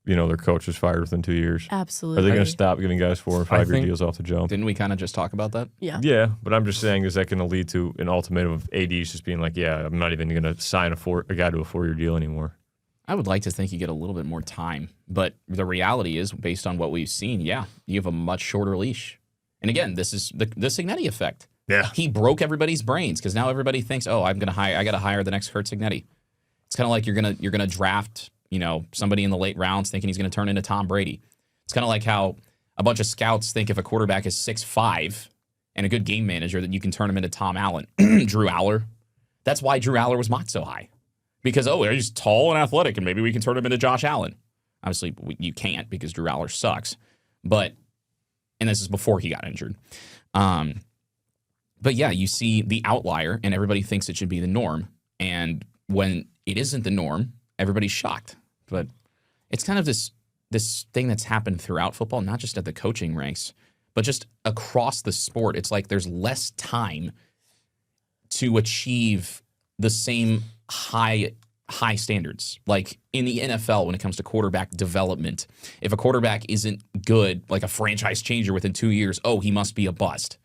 their coaches fired within 2 years? Absolutely. Are they going to stop giving guys 4 or 5 year deals off the jump? Didn't we kind of just talk about that? Yeah. Yeah, but I'm just saying, is that going to lead to an ultimatum of ADs just being like, yeah, I'm not even going to sign a guy to a 4-year deal anymore? I would like to think you get a little bit more time, but the reality is, based on what we've seen, you have a much shorter leash. And again, this is the Cignetti effect. Yeah. He broke everybody's brains because now everybody thinks, I got to hire the next Curt Cignetti. It's kind of like you're gonna draft, somebody in the late rounds thinking he's gonna turn into Tom Brady. It's kind of like how a bunch of scouts think if a quarterback is 6'5" and a good game manager that you can turn him into Tom Allen, Drew Aller. That's why Drew Aller was mocked so high. Because, he's tall and athletic, and maybe we can turn him into Josh Allen. Obviously, you can't because Drew Aller sucks. And this is before he got injured. But yeah, you see the outlier, and everybody thinks it should be the norm. And when it isn't the norm, everybody's shocked. But it's kind of this thing that's happened throughout football, not just at the coaching ranks, but just across the sport. It's like there's less time to achieve the same high standards. Like in the NFL, when it comes to quarterback development, if a quarterback isn't good, like a franchise changer within 2 years, he must be a bust.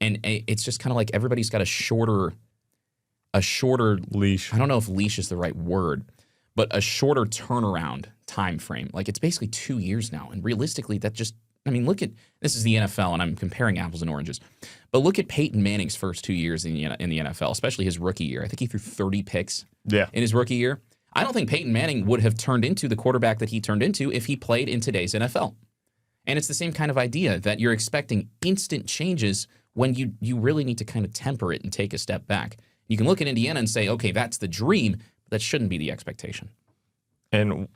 And it's just kind of like everybody's got a shorter leash. I don't know if leash is the right word, but a shorter turnaround time frame. Like it's basically 2 years now. And realistically, look at, this is the NFL and I'm comparing apples and oranges, but look at Peyton Manning's first 2 years in the NFL, especially his rookie year. I think he threw 30 picks in his rookie year. I don't think Peyton Manning would have turned into the quarterback that he turned into if he played in today's NFL. And it's the same kind of idea that you're expecting instant changes when you really need to kind of temper it and take a step back. You can look at Indiana and say, okay, that's the dream, but that shouldn't be the expectation. And,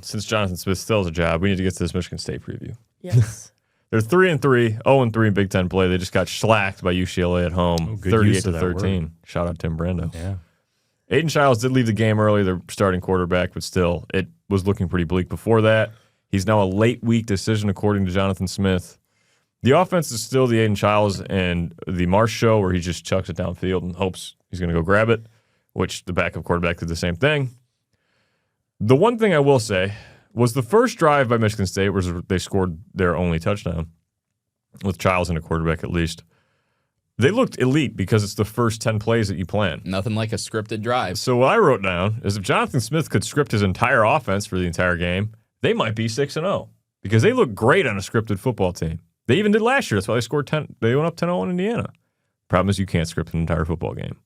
since Jonathan Smith still has a job, we need to get to this Michigan State preview. Yes. They're 3-3, 0-3 in Big Ten play. They just got shellacked by UCLA at home, 38-13. Shout out Tim Brando. Yeah. Aiden Childs did leave the game early, their starting quarterback, but still, it was looking pretty bleak before that. He's now a late week decision, according to Jonathan Smith. The offense is still the Aiden Childs and the Marsh show, where he just chucks it downfield and hopes he's going to go grab it, which the backup quarterback did the same thing. The one thing I will say was the first drive by Michigan State, where they scored their only touchdown, with Childs and a quarterback at least. They looked elite because it's the first 10 plays that you plan. Nothing like a scripted drive. So what I wrote down is if Jonathan Smith could script his entire offense for the entire game, they might be 6-0 because they look great on a scripted football team. They even did last year. That's why they scored 10. They went up 10-0 in Indiana. Problem is you can't script an entire football game.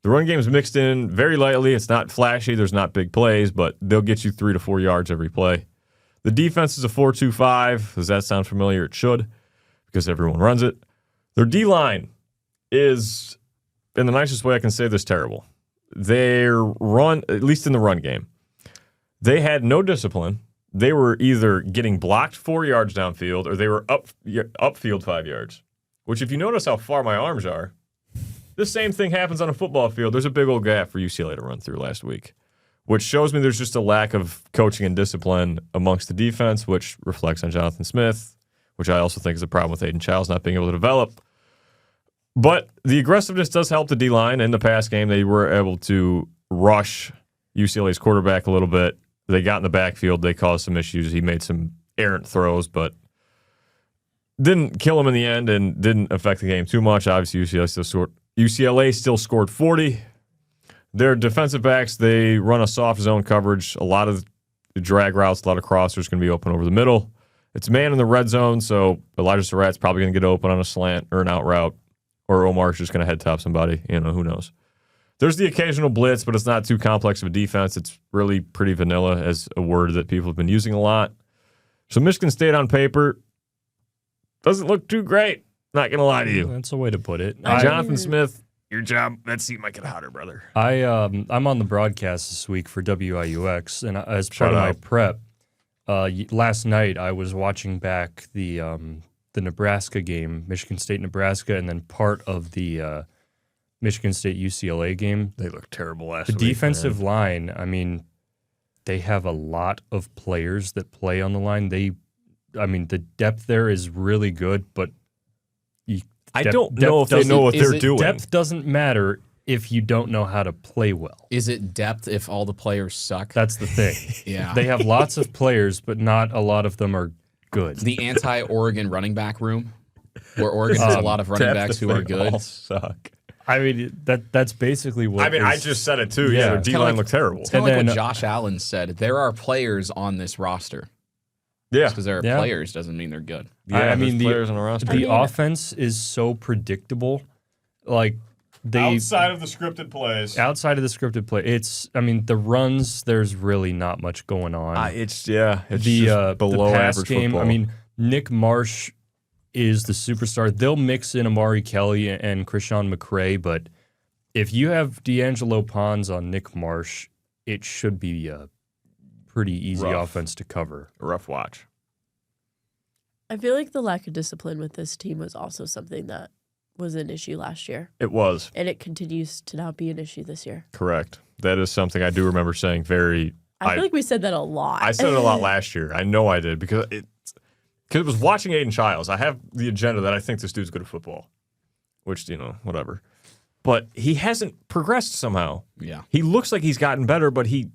The run game is mixed in very lightly. It's not flashy. There's not big plays, but they'll get you 3 to 4 yards every play. The defense is a 4-2-5. Does that sound familiar? It should, because everyone runs it. Their D-line is, in the nicest way I can say this, terrible. Their run, at least in the run game, they had no discipline. They were either getting blocked 4 yards downfield or they were upfield 5 yards, which if you notice how far my arms are, the same thing happens on a football field. There's a big old gap for UCLA to run through last week, which shows me there's just a lack of coaching and discipline amongst the defense, which reflects on Jonathan Smith, which I also think is a problem with Aiden Childs not being able to develop. But the aggressiveness does help the D-line. In the pass game, they were able to rush UCLA's quarterback a little bit. They got in the backfield. They caused some issues. He made some errant throws, but didn't kill him in the end and didn't affect the game too much. Obviously, UCLA still scored 40. Their defensive backs, they run a soft zone coverage. A lot of the drag routes, a lot of crossers going to be open over the middle. It's man in the red zone, so Elijah Surratt's probably going to get open on a slant or an out route, or Omar's just going to head top somebody. Who knows? There's the occasional blitz, but it's not too complex of a defense. It's really pretty vanilla as a word that people have been using a lot. So Michigan State on paper doesn't look too great. Not going to lie to you. That's a way to put it. Jonathan Smith, your job, that seat might get hotter, brother. I'm on the broadcast this week for WIUX, and as part of my prep, last night I was watching back the Nebraska game, Michigan State-Nebraska, and then part of the Michigan State-UCLA game. They looked terrible last week. The defensive line, they have a lot of players that play on the line. The depth there is really good, but I don't know if they know what they're doing. Depth doesn't matter if you don't know how to play well. Is it depth if all the players suck? That's the thing. Yeah. They have lots of players, but not a lot of them are good. The anti-Oregon running back room, where Oregon has a lot of running backs who are good. All suck. I mean, that's basically what. I mean, I just said it too. Yeah. Yeah, their It's D-line looked terrible. It's kind of like then- what Josh Allen said. There are players on this roster. Yeah. Because there are players doesn't mean they're good. Yeah, I mean, there's players on the roster. the offense is so predictable. Like Outside of the scripted plays. outside of the scripted play, I mean, the runs. There's really not much going on. It's just the below pass average game. football. I mean, Nick Marsh is the superstar. They'll mix in Amari Kelly and Krishan McCray, but if you have D'Angelo Pons on Nick Marsh, it should be a pretty easy Rough. offense to cover. a rough watch. I feel like the lack of discipline with this team was also something that was an issue last year, It was and it continues to not be an issue this year. correct. That is something I do remember saying very. I feel like we said that a lot. I said it a lot last year. I know I did because it was watching Aiden Childs. I have the agenda that I think this dude's good at football, which, whatever. But he hasn't progressed somehow. Yeah. He looks like he's gotten better, but he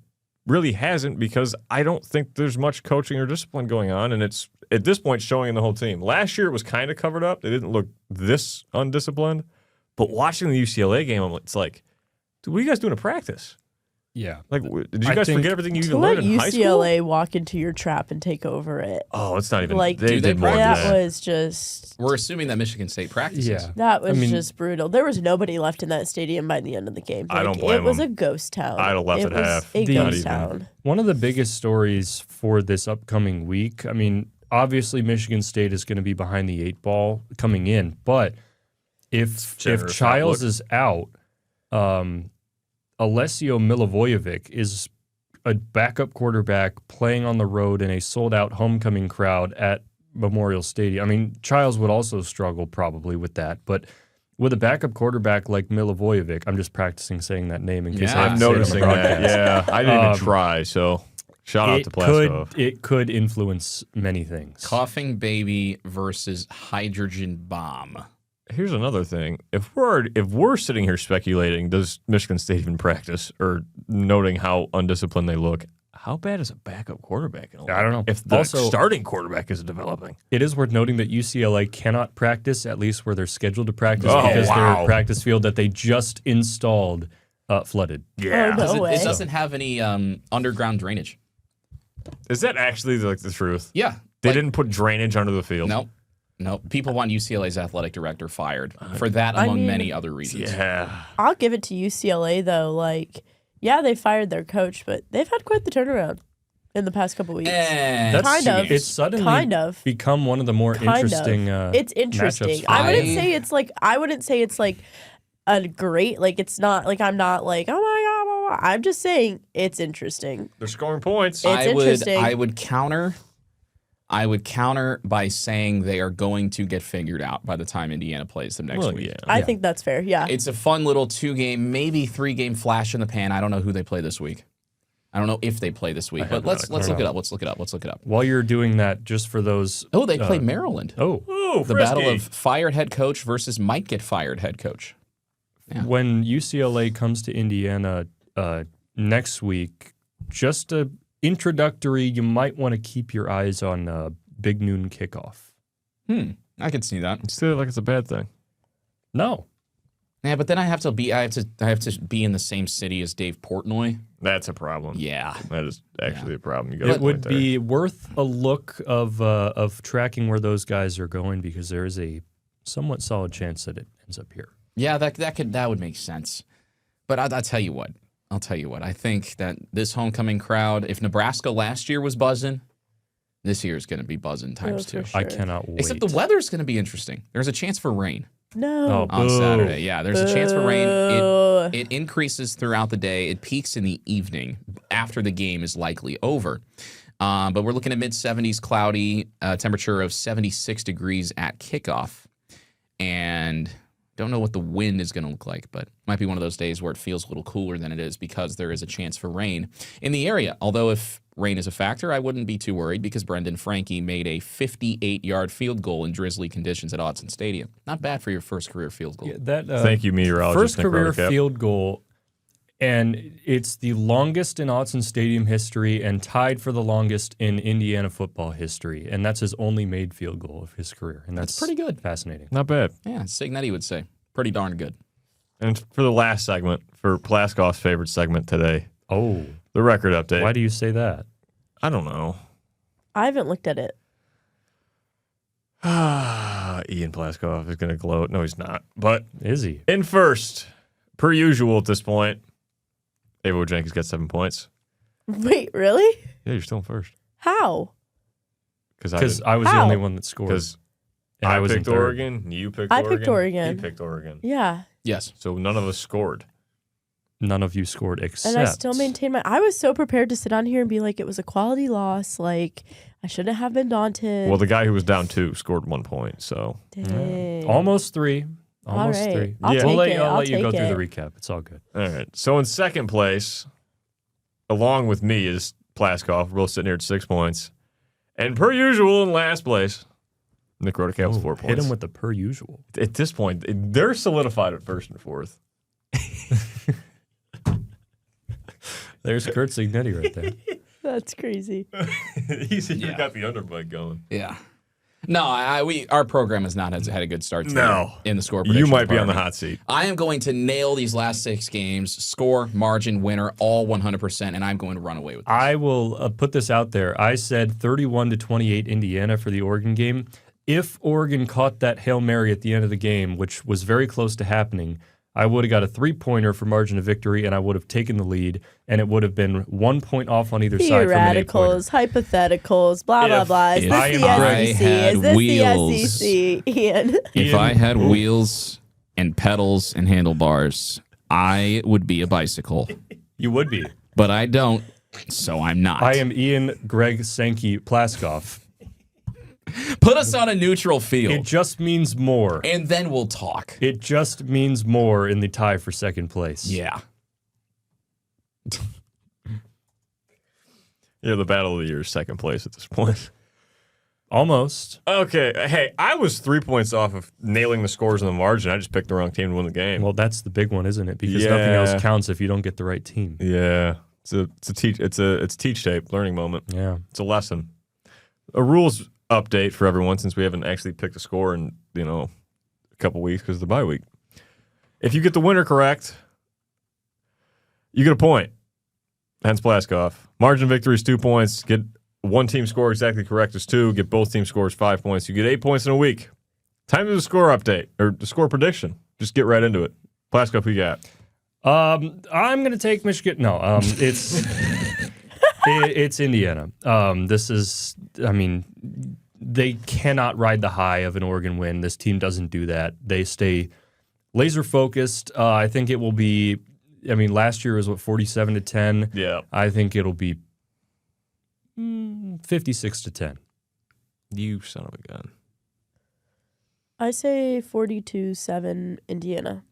really hasn't because I don't think there's much coaching or discipline going on, and it's at this point showing in the whole team. Last year it was kind of covered up. They didn't look this undisciplined. But watching the UCLA game, it's like, dude, what are you guys doing to practice? Yeah. Like, did you I guys think- forget everything you to even let learned in high school? UCLA walk into your trap and take over it, Oh, it's not even. like they Dude, they did more than that that. was just We're assuming that Michigan State practices. Yeah. that was I mean- just brutal. There was nobody left in that stadium by the end of the game. I don't It blame was them. a ghost town. I'd have left it at was half. A Not ghost even. town. One of the biggest stories for this upcoming week, I mean, obviously Michigan State is going to be behind the 8 ball coming in, but if Generous Childs outlook. is out, Alessio Milivojevic is a backup quarterback playing on the road in a sold-out homecoming crowd at Memorial Stadium. I mean, Childs would also struggle probably with that, but with a backup quarterback like Milivojevic, I'm just practicing saying that name in case Yeah. I have I'm to say it on the noticing that. broadcast. Yeah, I didn't even try. So shout out to Plaskoff. It could influence many things. Coughing baby versus hydrogen bomb. Here's another thing: if we're sitting here speculating, does Michigan State even practice, or noting how undisciplined they look? How bad is a backup quarterback? I don't know. If the Also- starting quarterback is developing. It is worth noting that UCLA cannot practice, at least where they're scheduled to practice, Oh, because wow. their practice field that they just installed flooded. Yeah, Oh, no. way. It doesn't have any underground drainage. is that actually the truth? Yeah. They didn't put drainage under the field. Nope. People want UCLA's athletic director fired for that, I among mean- many other reasons. Yeah, I'll give it to UCLA though. Like, yeah, they fired their coach, but they've had quite the turnaround in the past couple weeks. That's Kind of. It's suddenly Kind of. become one of the more Kind interesting. of. It's interesting. matchups. I wouldn't say it's like a great. Like, it's not like I'm not like, oh my god. Blah, blah. I'm just saying it's interesting. they're scoring points. It's interesting. I would counter by saying they are going to get figured out by the time Indiana plays them next Well, week. yeah. I think that's fair. Yeah. It's a fun little 2-game, maybe 3-game flash in the pan. I don't know who they play this week. I don't know if they play this week, but let's look it up. Let's look it up. While you're doing that, just for those. Oh, they play Maryland. Ooh, The battle of fired head coach versus might get fired head coach. When UCLA comes to Indiana next week, just a introductory, you might want to keep your eyes on Big Noon Kickoff. I could see that. Still like it's a bad thing. No. Yeah, but then I have to be in the same city as Dave Portnoy. That's a problem. Yeah. That is actually a problem. You got It would be worth a look of tracking where those guys are going, because there is a somewhat solid chance that it ends up here. Yeah, that would make sense. But I'll tell you what. I think that this homecoming crowd, if Nebraska last year was buzzing, this year is going to be buzzing times for 2. sure. I cannot wait. Except the weather's going to be interesting. There's a chance for rain no. on Boo. Saturday. Yeah, there's a chance for rain. Boo. It increases throughout the day. It peaks in the evening after the game is likely over. But we're looking at mid-70s, cloudy, temperature of 76 degrees at kickoff. And don't know what the wind is going to look like, but might be one of those days where it feels a little cooler than it is because there is a chance for rain in the area. Although if rain is a factor, I wouldn't be too worried because Brendan Franke made a 58-yard field goal in drizzly conditions at Autzen Stadium. Not bad for your first career field goal. Thank you, meteorologist. First Nick career Rodecap. field goal, and it's the longest in Autzen Stadium history and tied for the longest in Indiana football history. And that's his only made field goal of his career. And that's pretty good. Fascinating. Not bad. Yeah, Cignetti would say. Pretty darn good. And for the last segment, for Plaskoff's favorite segment today, Oh, the record update. why do you say that? I don't know. I haven't looked at it. Ian Plaskoff is going to gloat. No, he's not. But Is he? in first, per usual at this point, Ava Wegenke's got 7 points. Wait, really? Yeah, you're still in first. How? Because I was the How? only one that scored. Because And I was in picked third. Oregon, you picked I Oregon. picked Oregon. He picked Oregon. Yeah. Yes. So none of us scored. None of you scored except. And I still maintain I was so prepared to sit on here and be like, it was a quality loss. Like, I shouldn't have been daunted. Well, the guy who was down 2 scored 1 point. So Dang. Almost 3. Almost All right. 3. I'll Yeah. take I'll it. let you go take through it. the recap. It's all good. all right. So in second place, along with me, is Plaskoff. We're both sitting here at 6 points. And per usual, in last place, Nick Rodecap with 4 points. Hit him with the per usual. At this point, they're solidified at first and fourth. There's Curt Cignetti right there. That's crazy. He's Yeah. got the underbite going. Yeah. No, our program has not had a good start to No. in the score You prediction might be on the department. hot seat. I am going to nail these last 6 games, score, margin, winner, all 100%, and I'm going to run away with this. I will put this out there. I said 31-28 Indiana for the Oregon game. If Oregon caught that Hail Mary at the end of the game, which was very close to happening, I would have got a 3-pointer for margin of victory, and I would have taken the lead, and it would have been 1 point off on either side from an 8-pointer. Theoreticals, hypotheticals, blah, blah, If- blah. Is if this I the had SEC? Is this wheels- the SEC, Ian? If I had wheels and pedals and handlebars, I would be a bicycle. You would be. But I don't, so I'm not. I am Ian Greg Sankey Plaskoff. Put us on a neutral field, It just means more. and then we'll talk. It just means more in the tie for second place. Yeah. Yeah, the battle of the year is second place at this point. Almost. Okay. Hey, I was 3 points off of nailing the scores in the margin. I just picked the wrong team to win the game. Well, that's the big one, isn't it? Because nothing Yeah. else counts if you don't get the right team. Yeah. It's teach tape, learning moment. Yeah. It's a lesson. A rules update for everyone since we haven't actually picked a score in, a couple weeks because of the bye week. If you get the winner correct, you get a point. Hence Plaskoff. Margin of victory is 2 points. Get one team score exactly correct is 2. Get both team scores 5 points. You get 8 points in a week. Time to do the score update or the score prediction. Just get right into it. Plaskoff, who you got? I'm going to take Michigan. No, it's it's Indiana. They cannot ride the high of an Oregon win. This team doesn't do that. They stay laser focused. I think it will be. Last year was 47-10. Yeah. I think it'll be 56-10. You son of a gun. I say 42-7 Indiana.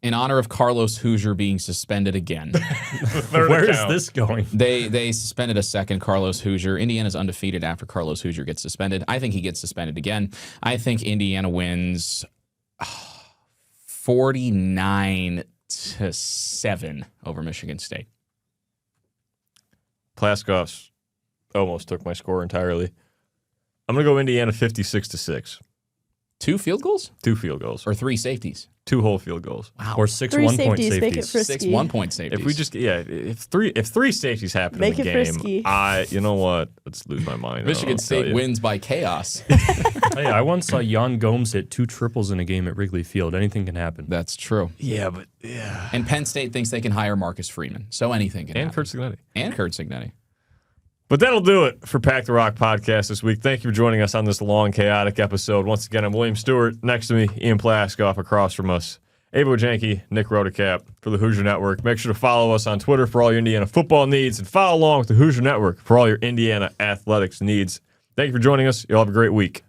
In honor of Carlos Hoosier being suspended again. Where is this going? They suspended a second Carlos Hoosier. Indiana's undefeated after Carlos Hoosier gets suspended. I think he gets suspended again. I think Indiana wins 49-7 over Michigan State. Plaskoff almost took my score entirely. I'm going to go Indiana 56-6. 2 field goals 2 field goals. or 3 safeties? 2 whole field goals. Wow. Or 6 3 1-point safeties, make it safeties. frisky. 6 1-point safeties. If we just if three safeties happen Make in the it game, frisky. you know what? Let's lose my mind. Michigan I'll tell State you. wins by chaos. Hey, I once saw Jan Gomes hit 2 triples in a game at Wrigley Field. Anything can happen. That's true. Yeah, but yeah. And Penn State thinks they can hire Marcus Freeman. So anything can And happen. Curt Cignetti. And Curt Cignetti. But that'll do it for Pack the Rock podcast this week. Thank you for joining us on this long, chaotic episode. Once again, I'm William Stewart. Next to me, Ian Plaskoff. Across from us, Ava Wegenke, Nick Rodecap for the Hoosier Network. Make sure to follow us on Twitter for all your Indiana football needs and follow along with the Hoosier Network for all your Indiana athletics needs. Thank you for joining us. You'll have a great week.